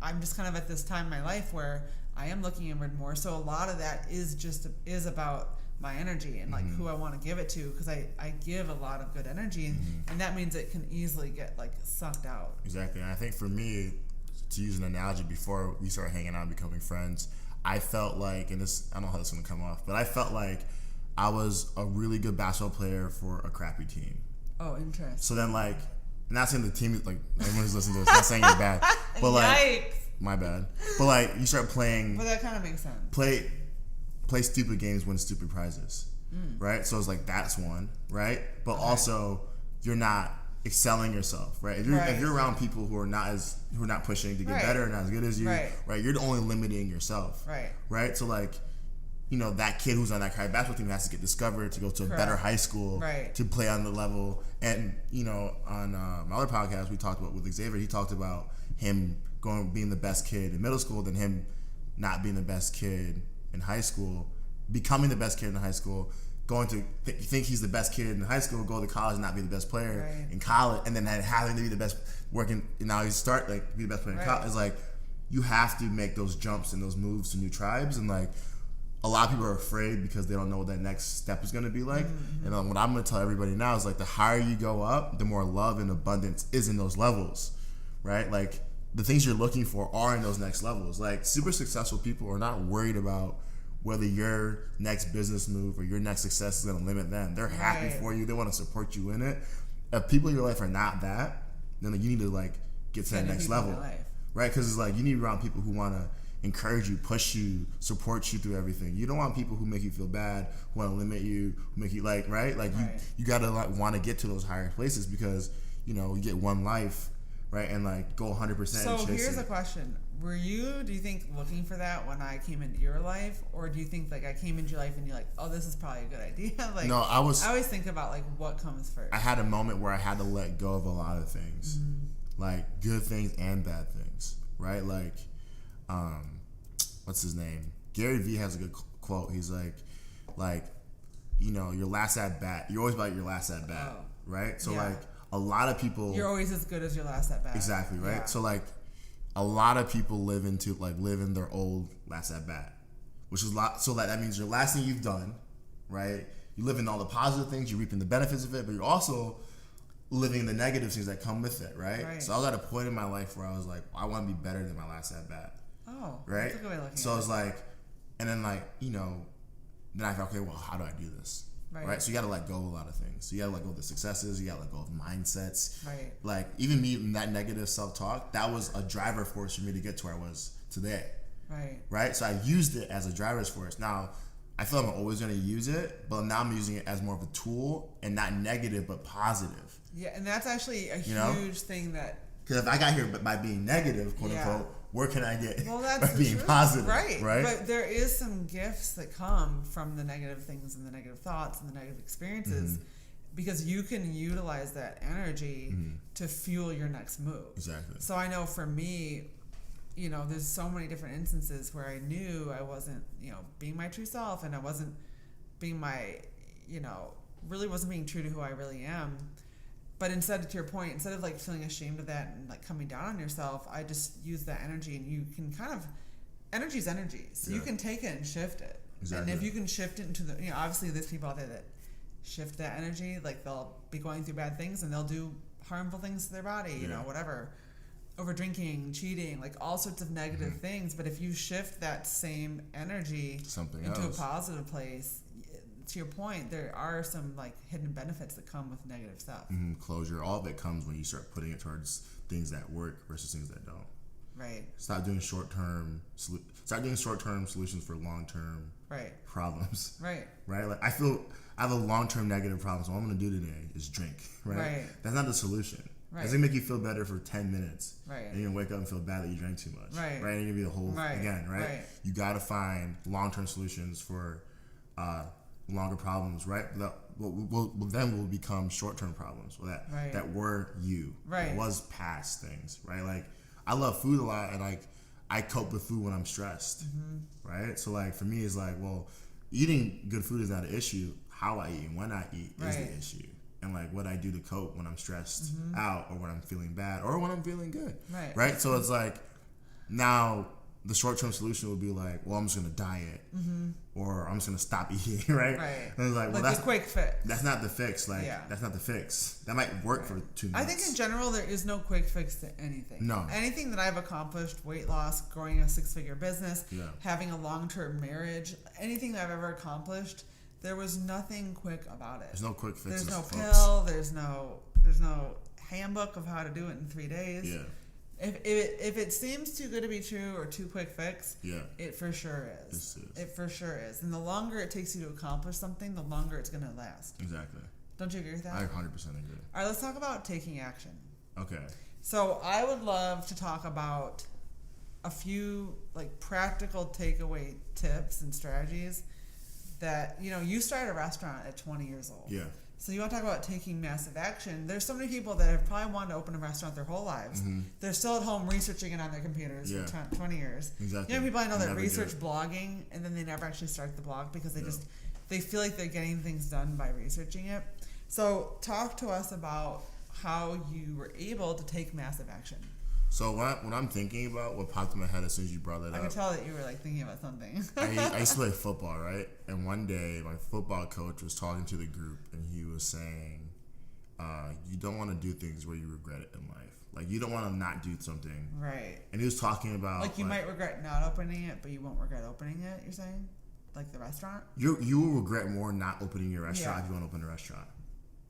I'm just kind of at this time in my life where I am looking inward more. So a lot of that is about my energy and like who I want to give it to, because I give a lot of good energy, and that means it can easily get like sucked out. Exactly. And I think for me, to use an analogy, before we started hanging out and becoming friends, I felt like, and this, I don't know how this is going to come off, but I felt like I was a really good basketball player for a crappy team. Oh, interesting. So then, like, not saying the team is, like, everyone who's listening to this, not saying you're bad, but like, Yikes. My bad. But like, you start playing. But that kind of makes sense. Play stupid games, win stupid prizes, right? So it's like, that's one, right? But also, you're not excelling yourself, right? If you're around people who are not pushing to get better, not as good as you, right? You're only limiting yourself, right? So like, you know, that kid who's on that basketball team has to get discovered to go to a better high school, to play on the level. And you know, on my other podcast we talked about with Xavier, he talked about him being the best kid in middle school, then him not being the best kid in high school, becoming the best kid in high school, going to think he's the best kid in high school, go to college and not be the best player in college, and then having to be the best working, and now you start like be the best player in college. It's like, you have to make those jumps and those moves to new tribes, and like, a lot of people are afraid because they don't know what that next step is going to be like. And what I'm going to tell everybody now is like, the higher you go up, the more love and abundance is in those levels, right? Like, the things you're looking for are in those next levels. Like, super successful people are not worried about whether your next business move or your next success is going to limit them. They're happy for you. They want to support you in it. If people in your life are not that, then like, you need to like get to that next level, right? Because it's like, you need to be around people who want to encourage you, push you, support you through everything. You don't want people who make you feel bad, who want to limit you, who make you like, right? Like, you gotta like want to get to those higher places, because you know, you get one life, right? And like, go 100%. So here's a question: do you think, looking for that when I came into your life, or do you think like I came into your life and you're like, oh, this is probably a good idea? Like, no, I always think about like what comes first. I had a moment where I had to let go of a lot of things, like good things and bad things, right? Like, what's his name? Gary Vee has a good quote. He's like, you know, your last at bat. You're always about your last at bat, right? So like, a lot of people. You're always as good as your last at bat. Exactly, right? Yeah. So like, a lot of people live in their old last at bat, which is so that means your last thing you've done, right? You live in all the positive things, you're reaping the benefits of it, but you're also living the negative things that come with it, right? So I was at a point in my life where I was like, I want to be better than my last at bat. Oh, right. That's a good way of looking so at I was like, and then like, you know, then I thought, okay, well, how do I do this? Right. So you got to let go of a lot of things. So you got to let go of the successes. You got to let go of mindsets. Right. Like, even me, that negative self-talk, that was a driver force for me to get to where I was today. Right. Right. So I used it as a driver's force. Now, I feel like I'm always going to use it, but now I'm using it as more of a tool, and not negative, but positive. Yeah, and that's actually a huge thing that. Because if I got here by being negative, quote unquote, where can I get that's by being positive? Right. But there is some gifts that come from the negative things and the negative thoughts and the negative experiences, because you can utilize that energy to fuel your next move. Exactly. So I know for me, you know, there's so many different instances where I knew I wasn't, you know, being my true self, and I wasn't being my, you know, really wasn't being true to who I really am. But instead, to your point, instead of like feeling ashamed of that and like coming down on yourself, I just use that energy, and you can kind of, energy's energy. So you can take it and shift it. Exactly. And if you can shift it into the, you know, obviously there's people out there that shift that energy, like they'll be going through bad things and they'll do harmful things to their body, you know, whatever. Over drinking, cheating, like all sorts of negative things. But if you shift that same energy into a positive place, to your point, there are some like hidden benefits that come with negative stuff. Closure, all of it comes when you start putting it towards things that work versus things that don't. Right. Stop doing short-term solutions for long-term problems. Right. Right. Like, I feel I have a long-term negative problem, so what I'm going to do today is drink. Right. That's not the solution. Right. It's going to make you feel better for 10 minutes. Right. And you're going to wake up and feel bad that you drank too much. Right. Right. And you're going to be the whole again. Right. You got to find long-term solutions for longer problems, right? That will become short-term problems. That were you. Right. It was past things, right? Like, I love food a lot, and like, I cope with food when I'm stressed, right? So like, for me, it's like, well, eating good food is not an issue. How I eat and when I eat is the issue. And like, what I do to cope when I'm stressed out, or when I'm feeling bad, or when I'm feeling good, right? So it's like, now the short-term solution would be like, well, I'm just gonna diet, or I'm just gonna stop eating, right? Right. And it's like, well, that's a quick fix. That's not the fix. That's not the fix. That might work for 2 months. I think in general there is no quick fix to anything. No. Anything that I've accomplished, weight loss, growing a 6-figure business, having a long-term marriage, anything that I've ever accomplished, there was nothing quick about it. There's no quick fixes. There's no folks. pill. There's no handbook of how to do it in 3 days. Yeah. If it seems too good to be true or too quick fix, it for sure is. It for sure is. And the longer it takes you to accomplish something, the longer it's going to last. Exactly. Don't you agree with that? I 100% agree. All right, let's talk about taking action. Okay. So I would love to talk about a few like practical takeaway tips and strategies that, you started a restaurant at 20 years old. Yeah. So you want to talk about taking massive action. There's so many people that have probably wanted to open a restaurant their whole lives. Mm-hmm. They're still at home researching it on their computers for 20 years. Exactly. People I know that research blogging and then they never actually start the blog because they feel like they're getting things done by researching it. So talk to us about how you were able to take massive action. So what I'm thinking about, what popped in my head as soon as you brought that up. I could tell that you were like thinking about something. I used to play football, right? And one day my football coach was talking to the group and he was saying, you don't want to do things where you regret it in life. Like you don't want to not do something. Right. And he was talking about like you might regret not opening it, but you won't regret opening it, you're saying? Like the restaurant? You will regret more not opening your restaurant if you want to open a restaurant.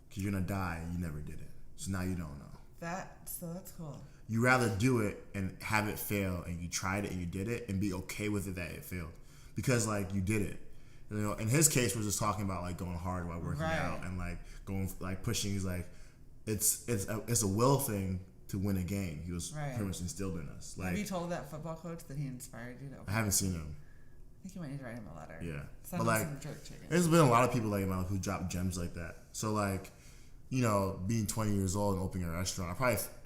Because you're going to die and you never did it. So now you don't know. That's cool. You rather do it and have it fail and you tried it and you did it and be okay with it that it failed. Because like you did it. In his case we're just talking about like going hard while working out and like going like pushing. He's like it's a will thing to win a game. He was pretty much instilled in us. Like, have you told that football coach that he inspired you to open? I haven't seen him. I think you might need to write him a letter. Yeah. Send but like there's been a lot of people like in my life who drop gems like that. So like, being 20 years old and opening a restaurant,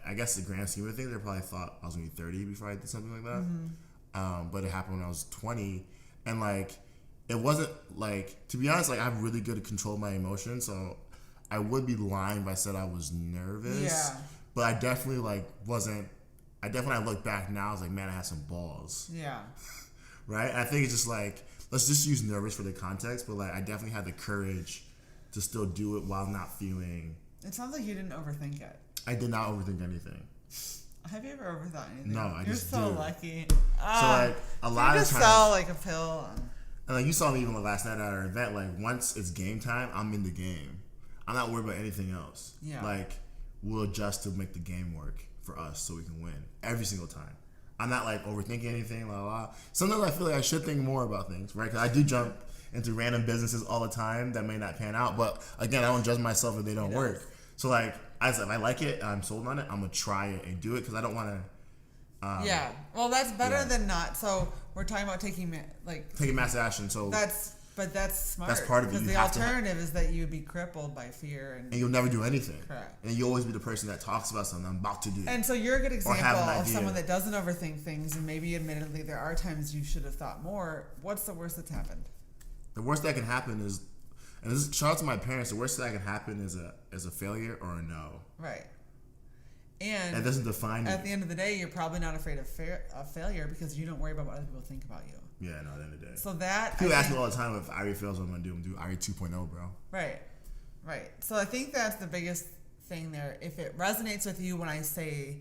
I guess the grand scheme of things, they probably thought I was going to be 30 before I did something like that. Mm-hmm. But it happened when I was 20. And, like, it wasn't, like, to be honest, like, I have really good control of my emotions. So I would be lying if I said I was nervous. Yeah. But I definitely, like, wasn't. I look back now, I was like, man, I had some balls. Yeah. Right? I think it's just, like, let's just use nervous for the context. But, like, I definitely had the courage to still do it while not feeling. It sounds like you didn't overthink it. I did not overthink anything. Have you ever overthought anything? No, I You're just so do. lucky. So like a lot of times, sell like a pill. And like you saw me even last night at our event. Like once it's game time, I'm in the game. I'm not worried about anything else. Yeah. Like we'll adjust to make the game work for us so we can win every single time. I'm not like overthinking anything. La la. Sometimes I feel like I should think more about things, right? Because I do jump into random businesses all the time that may not pan out. But again, I don't judge myself if they don't work. So like, if I like it and I'm sold on it, I'm gonna try it and do it because I don't want to. Yeah, well, that's better than not. So we're talking about taking massive action. So that's smart. That's part of it. Because the alternative is that you'd be crippled by fear and you'll never do anything. Correct. And you'll always be the person that talks about something I'm about to do. And so you're a good example of someone that doesn't overthink things, and maybe admittedly there are times you should have thought more. What's the worst that's happened? The worst that can happen is. And this is, shout out to my parents. The worst that can happen is a failure or a no. Right. And that doesn't define you. At the end of the day, you're probably not afraid of failure because you don't worry about what other people think about you. Yeah, no, at the end of the day. So that people ask me all the time if Irie fails, what I'm gonna do. I'm gonna do Irie 2.0, bro. Right. So I think that's the biggest thing there. If it resonates with you when I say,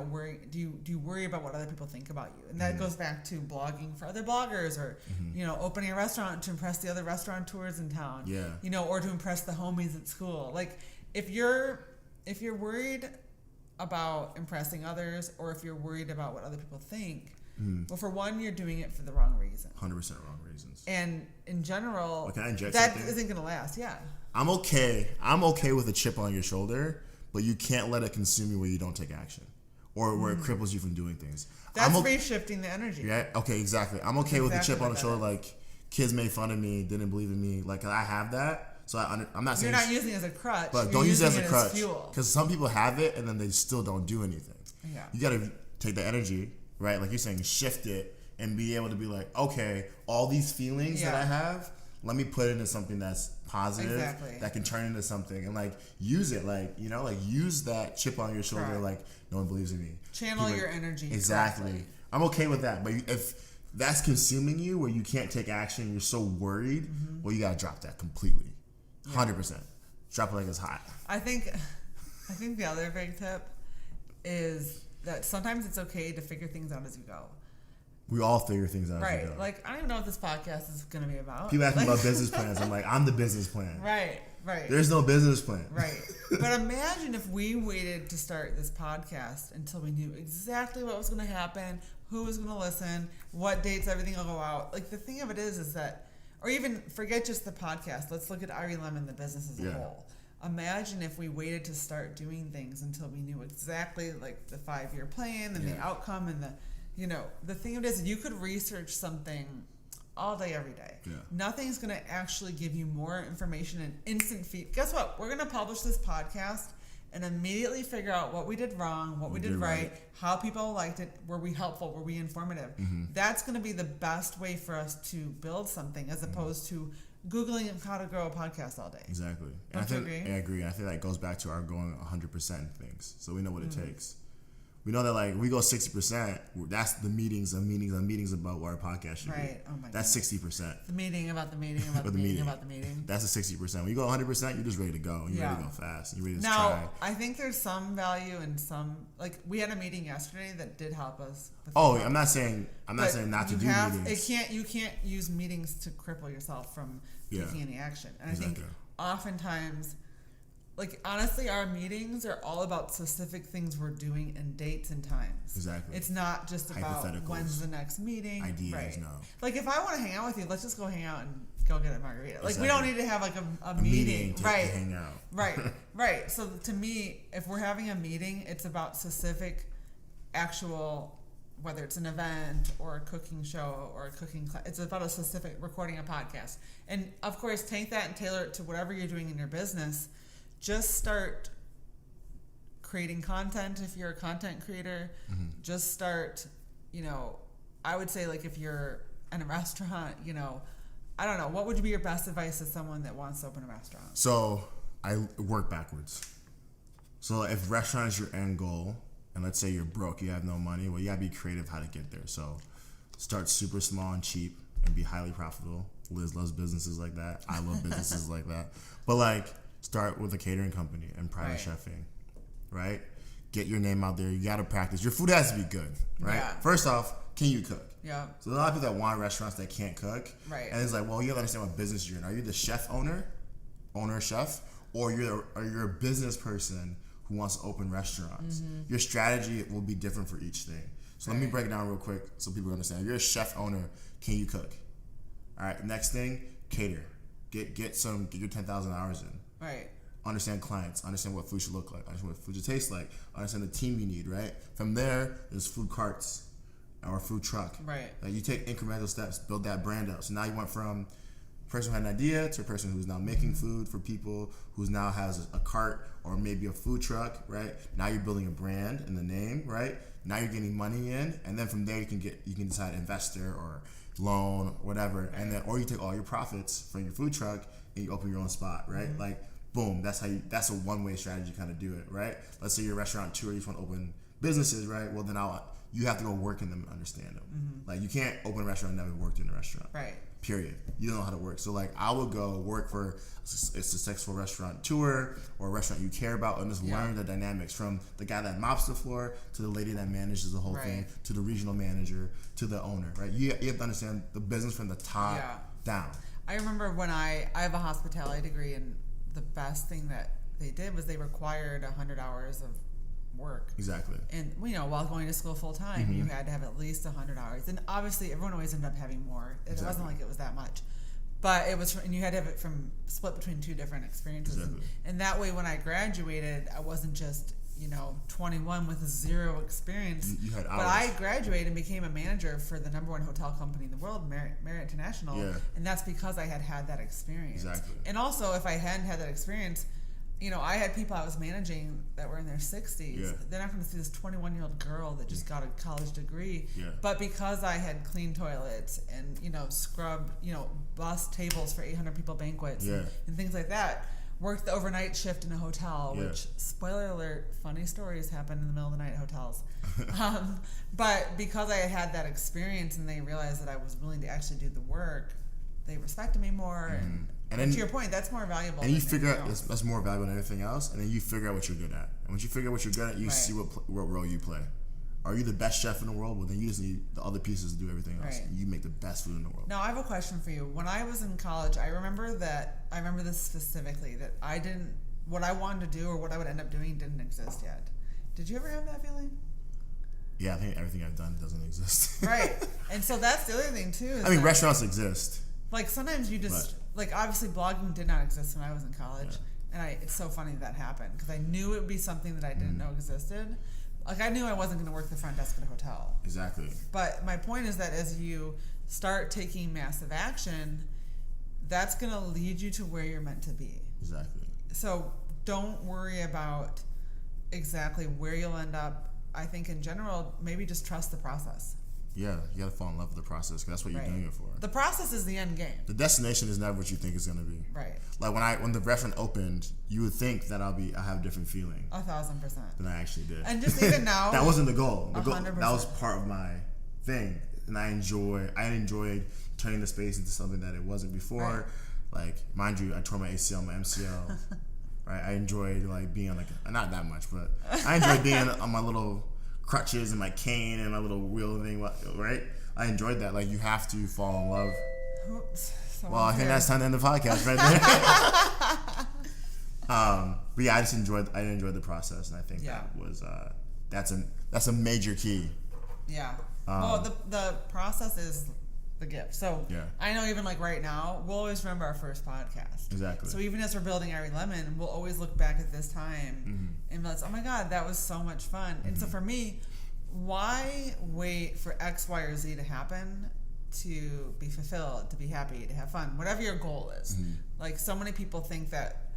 worry, do you worry about what other people think about you? And that goes back to blogging for other bloggers or, opening a restaurant to impress the other restaurateurs in town. Yeah. Or to impress the homies at school. Like if you're worried about impressing others or if you're worried about what other people think, well, for one, you're doing it for the wrong reason. 100% wrong reasons. And in general, can I inject that something? Isn't going to last. Yeah. I'm okay with a chip on your shoulder, but you can't let it consume you where you don't take action. Or where it cripples you from doing things. That's reshifting the energy. Yeah. Okay. Exactly. I'm okay with the chip on the shoulder. Like kids made fun of me, didn't believe in me. Like I have that, so I'm not saying you're not using it as a crutch. But don't use it as a crutch because some people have it and then they still don't do anything. Yeah. You got to take the energy, right? Like you're saying, shift it and be able to be like, okay, all these feelings that I have, let me put it into something that's positive, that can turn into something, and like use it, like use that chip on your shoulder, like no one believes in me. Channel your energy. Exactly. Correctly. I'm okay with that. But if that's consuming you, where you can't take action, you're so worried, well, you gotta drop that completely, 100%. Drop it like it's hot. I think the other big tip is that sometimes it's okay to figure things out as you go. We all figure things out as we go. Like, I don't even know what this podcast is going to be about. People ask me about business plans. I'm like, I'm the business plan. Right. There's no business plan. Right. But imagine if we waited to start this podcast until we knew exactly what was going to happen, who was going to listen, what dates everything will go out. Like, the thing of it is that, or even forget just the podcast. Let's look at Irie Lemon, the business as a whole. Imagine if we waited to start doing things until we knew exactly, like, the 5-year plan and the outcome and the... the thing of it is, you could research something all day, every day. Yeah. Nothing's going to actually give you more information and instant feed. Guess what? We're going to publish this podcast and immediately figure out what we did wrong, what we did right, how people liked it, were we helpful, were we informative. That's going to be the best way for us to build something as opposed to Googling how to grow a podcast all day. Exactly. Don't you agree? I agree. I think that goes back to our going 100% in things. So we know what it takes. We know that, like, we go 60%. That's the meetings about what our podcast should be. Right. Oh my God. That's 60%. The meeting about the meeting about the meeting about the meeting. That's a 60%. When you go 100%, you're just ready to go. You're ready to go fast. You're ready to now, try. I think there's some value in some. Like, we had a meeting yesterday that did help us. I'm not saying not to do meetings. You can't use meetings to cripple yourself from taking any action. And I think oftentimes, like, honestly, our meetings are all about specific things we're doing and dates and times. Exactly. It's not just about when's the next meeting. Ideas, no. Like, if I want to hang out with you, let's just go hang out and go get a margarita. Like, we don't need to have, like, a meeting. To hang out. Right. So, to me, if we're having a meeting, it's about specific, actual, whether it's an event or a cooking show or a cooking class. It's about a specific recording a podcast. And, of course, take that and tailor it to whatever you're doing in your business. Just start creating content if you're a content creator. Just start, I would say, like, if you're in a restaurant, I don't know. What would be your best advice to someone that wants to open a restaurant? So I work backwards. So if restaurant is your end goal, and let's say you're broke, you have no money, well, you gotta be creative how to get there. So start super small and cheap and be highly profitable. Liz loves businesses like that. I love businesses like that. But, like, start with a catering company and private chefing, right? Get your name out there. You got to practice. Your food has to be good, right? Yeah. First off, can you cook? Yeah. So a lot of people that want restaurants that can't cook. Right. And it's like, well, you have to understand what business you're in. Are you the chef owner, chef, or you're a business person who wants to open restaurants? Your strategy will be different for each thing. So let me break it down real quick so people understand. If you're a chef owner, can you cook? All right. Next thing, cater. Get your 10,000 hours in. Right. Understand clients, understand what food should look like, understand what food should taste like, understand the team you need, right? From there, there's food carts or a food truck. Right. Like, you take incremental steps, build that brand up. So now you went from a person who had an idea to a person who's now making food for people, who now has a cart or maybe a food truck, right? Now you're building a brand and the name, right? Now you're getting money in, and then from there you can decide investor or loan, whatever, and then or you take all your profits from your food truck and you open your own spot, right? Like, boom, that's a one-way strategy kind of do it, right? Let's say you're a restaurateur, you just want to open businesses, right? Well, then you have to go work in them and understand them. Like, you can't open a restaurant and never worked in a restaurant. Right. Period. You don't know how to work. So, like, I would go work for a successful restaurateur or a restaurant you care about and just learn the dynamics from the guy that mops the floor to the lady that manages the whole thing to the regional manager to the owner, right? You have to understand the business from the top down. I remember when I have a hospitality degree, and the best thing that they did was they required 100 hours of work. Exactly. And, while going to school full time, you had to have at least 100 hours. And obviously, everyone always ended up having more. It wasn't like it was that much. But it was, and you had to have it split between two different experiences. Exactly. And that way, when I graduated, I wasn't just, 21 with zero experience. You had hours. But I graduated and became a manager for the #1 hotel company in the world, Marriott International. Yeah. And that's because I had that experience. Exactly. And also, if I hadn't had that experience, I had people I was managing that were in their 60s. Yeah. They're not going to see this 21-year-old girl that just got a college degree. Yeah. But because I had cleaned toilets and, scrubbed, bus tables for 800 people banquets and things like that, worked the overnight shift in a hotel, which, spoiler alert, funny stories happen in the middle of the night at hotels. But because I had that experience and they realized that I was willing to actually do the work, they respected me more. And then, to your point, that's more valuable. And you figure out that's more valuable than anything else. And then you figure out what you're good at. And once you figure out what you're good at, you see what role you play. Are you the best chef in the world? Well, then you just need the other pieces to do everything else. And you make the best food in the world. Now, I have a question for you. When I was in college, I remember this specifically, that what I wanted to do or what I would end up doing didn't exist yet. Did you ever have that feeling? Yeah, I think everything I've done doesn't exist. Right. And so that's the other thing, too. I mean, restaurants exist. Like, sometimes you just, obviously blogging did not exist when I was in college. Yeah. And it's so funny that happened because I knew it would be something that I didn't know existed. Like, I knew I wasn't going to work the front desk at a hotel. Exactly. But my point is that as you start taking massive action, that's going to lead you to where you're meant to be. Exactly. So don't worry about exactly where you'll end up. I think in general, maybe just trust the process. Yeah, you got to fall in love with the process because that's what you're doing it for. The process is the end game. The destination is never what you think it's going to be. Right. Like when the restaurant opened, you would think that I have a different feeling. 1,000%. Than I actually did. And just even now. That wasn't the goal. 100%. That was part of my thing. And I enjoyed turning the space into something that it wasn't before. Right. Like, mind you, I tore my ACL, my MCL. Right. I enjoyed being on not that much, but I enjoyed being on my little crutches and my cane and my little wheel thing, right? I enjoyed that. Like, you have to fall in love. Oops, well, I think that's time to end the podcast right there. But yeah, I enjoyed the process, and I think that was that's a major key. Yeah. Well, the process is the gift. So I know even right now, we'll always remember our first podcast. Exactly. So even as we're building Irie Lemon, we'll always look back at this time and be like, oh my God, that was so much fun. And so for me, why wait for X, Y, or Z to happen to be fulfilled, to be happy, to have fun, whatever your goal is. Like, so many people think that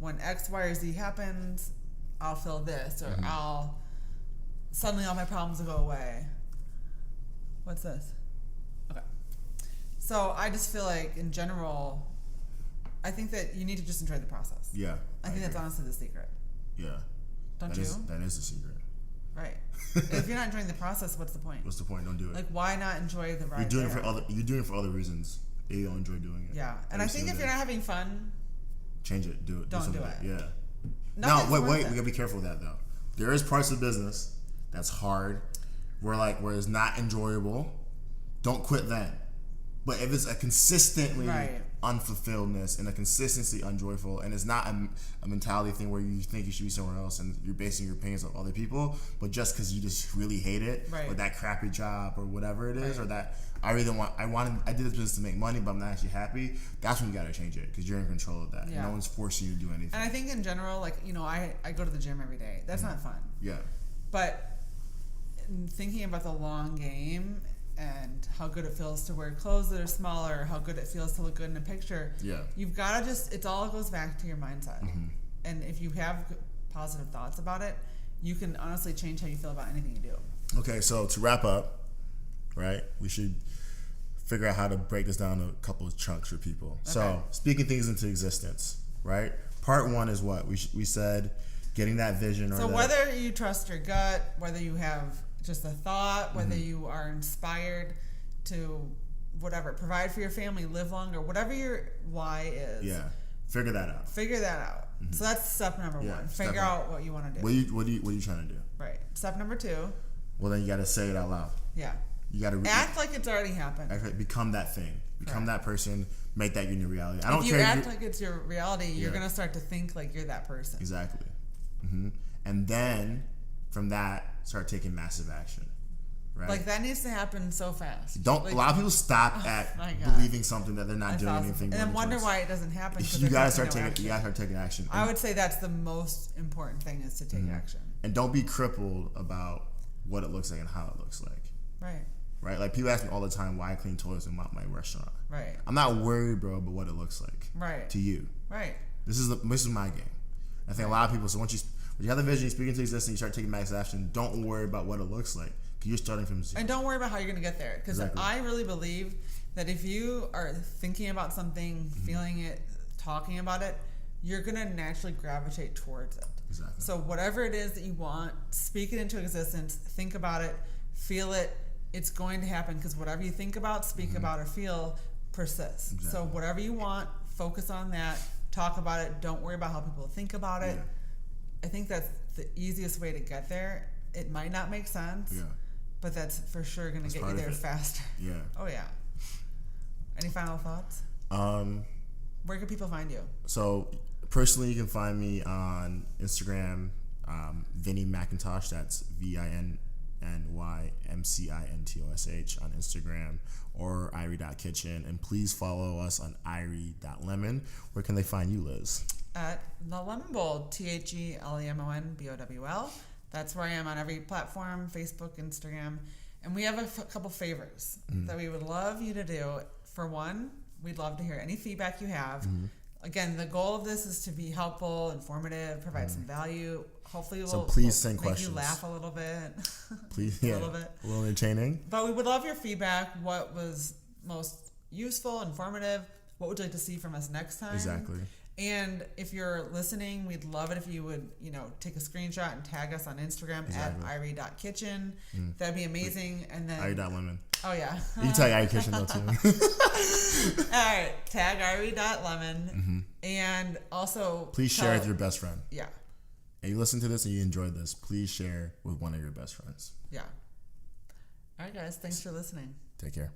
when X, Y, or Z happens, I'll feel this, or suddenly all my problems will go away. What's this? Okay. So I just feel like, in general, I think that you need to just enjoy the process. Yeah. I think that's honestly the secret. Yeah. Don't you? That is the secret. Right. If you're not enjoying the process, what's the point? What's the point? Don't do it. Like, why not enjoy the ride? You're doing it for other reasons. You don't enjoy doing it. Yeah. And I think if you're not having fun, change it. Do it. Don't do it. Yeah. Now, wait. We gotta be careful with that though. There is parts of the business that's hard, where it's not enjoyable. Don't quit then. But if it's a consistently unfulfilledness and a consistency unjoyful, and it's not a mentality thing where you think you should be somewhere else and you're basing your opinions on other people, but just because you just really hate it, or that crappy job or whatever it is, or that I did this business to make money, but I'm not actually happy. That's when you gotta change it because you're in control of that. Yeah. No one's forcing you to do anything. And I think in general, I go to the gym every day. That's not fun. Yeah. But thinking about the long game and how good it feels to wear clothes that are smaller, how good it feels to look good in a picture. Yeah. You've got to it all goes back to your mindset. And if you have positive thoughts about it, you can honestly change how you feel about anything you do. Okay, so to wrap up, right, we should figure out how to break this down to a couple of chunks for people. Okay. So, speaking things into existence, right? Part one is what? We said getting that vision. So whether you trust your gut, whether you have just a thought, whether you are inspired to provide for your family, live longer, whatever your why is. Yeah. Figure that out. So that's step number one. Figure out what you want to do. What are you trying to do? Right. Step number two. Well, then you got to say it out loud. Yeah. You got to act like it's already happened. Become that thing. Become that person. Make that your new reality. If you act like it's your reality, you're gonna start to think like you're that person. Exactly. And then from that, start taking massive action. Right? Like, that needs to happen so fast. A lot of people stop at believing something that they're not doing anything. And then wonder why it doesn't happen. You gotta start taking action. I would say that's the most important thing, is to take action. And don't be crippled about what it looks like and how it looks like. Right? Like, people ask me all the time why I clean toilets in my restaurant. Right. I'm not worried, bro, about what it looks like. Right. To you. Right. This is my game. I think a lot of people. So once you have the vision, you speak into existence, you start taking massive action. Don't worry about what it looks like, because you're starting from zero. And don't worry about how you're going to get there, because I really believe that if you are thinking about something, feeling it, talking about it, you're going to naturally gravitate towards it. Exactly. So whatever it is that you want, speak it into existence, think about it, feel it, it's going to happen, because whatever you think about, speak about, or feel persists. Exactly. So whatever you want, focus on that, talk about it, don't worry about how people think about it. Yeah. I think that's the easiest way to get there. It might not make sense, but that's for sure going to get you there faster. Yeah. Oh, yeah. Any final thoughts? Where can people find you? So personally, you can find me on Instagram, Vinny McIntosh. That's VINNYMCINTOSH on Instagram, or Irie.kitchen. And please follow us on Irie.lemon. Where can they find you, Liz? At The Lemon Bowl, TheLemonBowl. That's where I am on every platform, Facebook, Instagram. And we have a couple favors that we would love you to do. For one, we'd love to hear any feedback you have. Again, the goal of this is to be helpful, informative, provide some value. Hopefully please send make questions. you laugh a little bit. Please, a little bit. A little entertaining. But we would love your feedback. What was most useful, informative? What would you like to see from us next time? Exactly. And if you're listening, we'd love it if you would, take a screenshot and tag us on Instagram at Irie.kitchen. That'd be amazing. And then Irie.lemon. Oh, yeah. You can tag Irie Kitchen though, too. All right. Tag Irie.lemon. And also... Please share with your best friend. Yeah. And you listen to this and you enjoyed this, please share with one of your best friends. Yeah. All right, guys. Thanks for listening. Take care.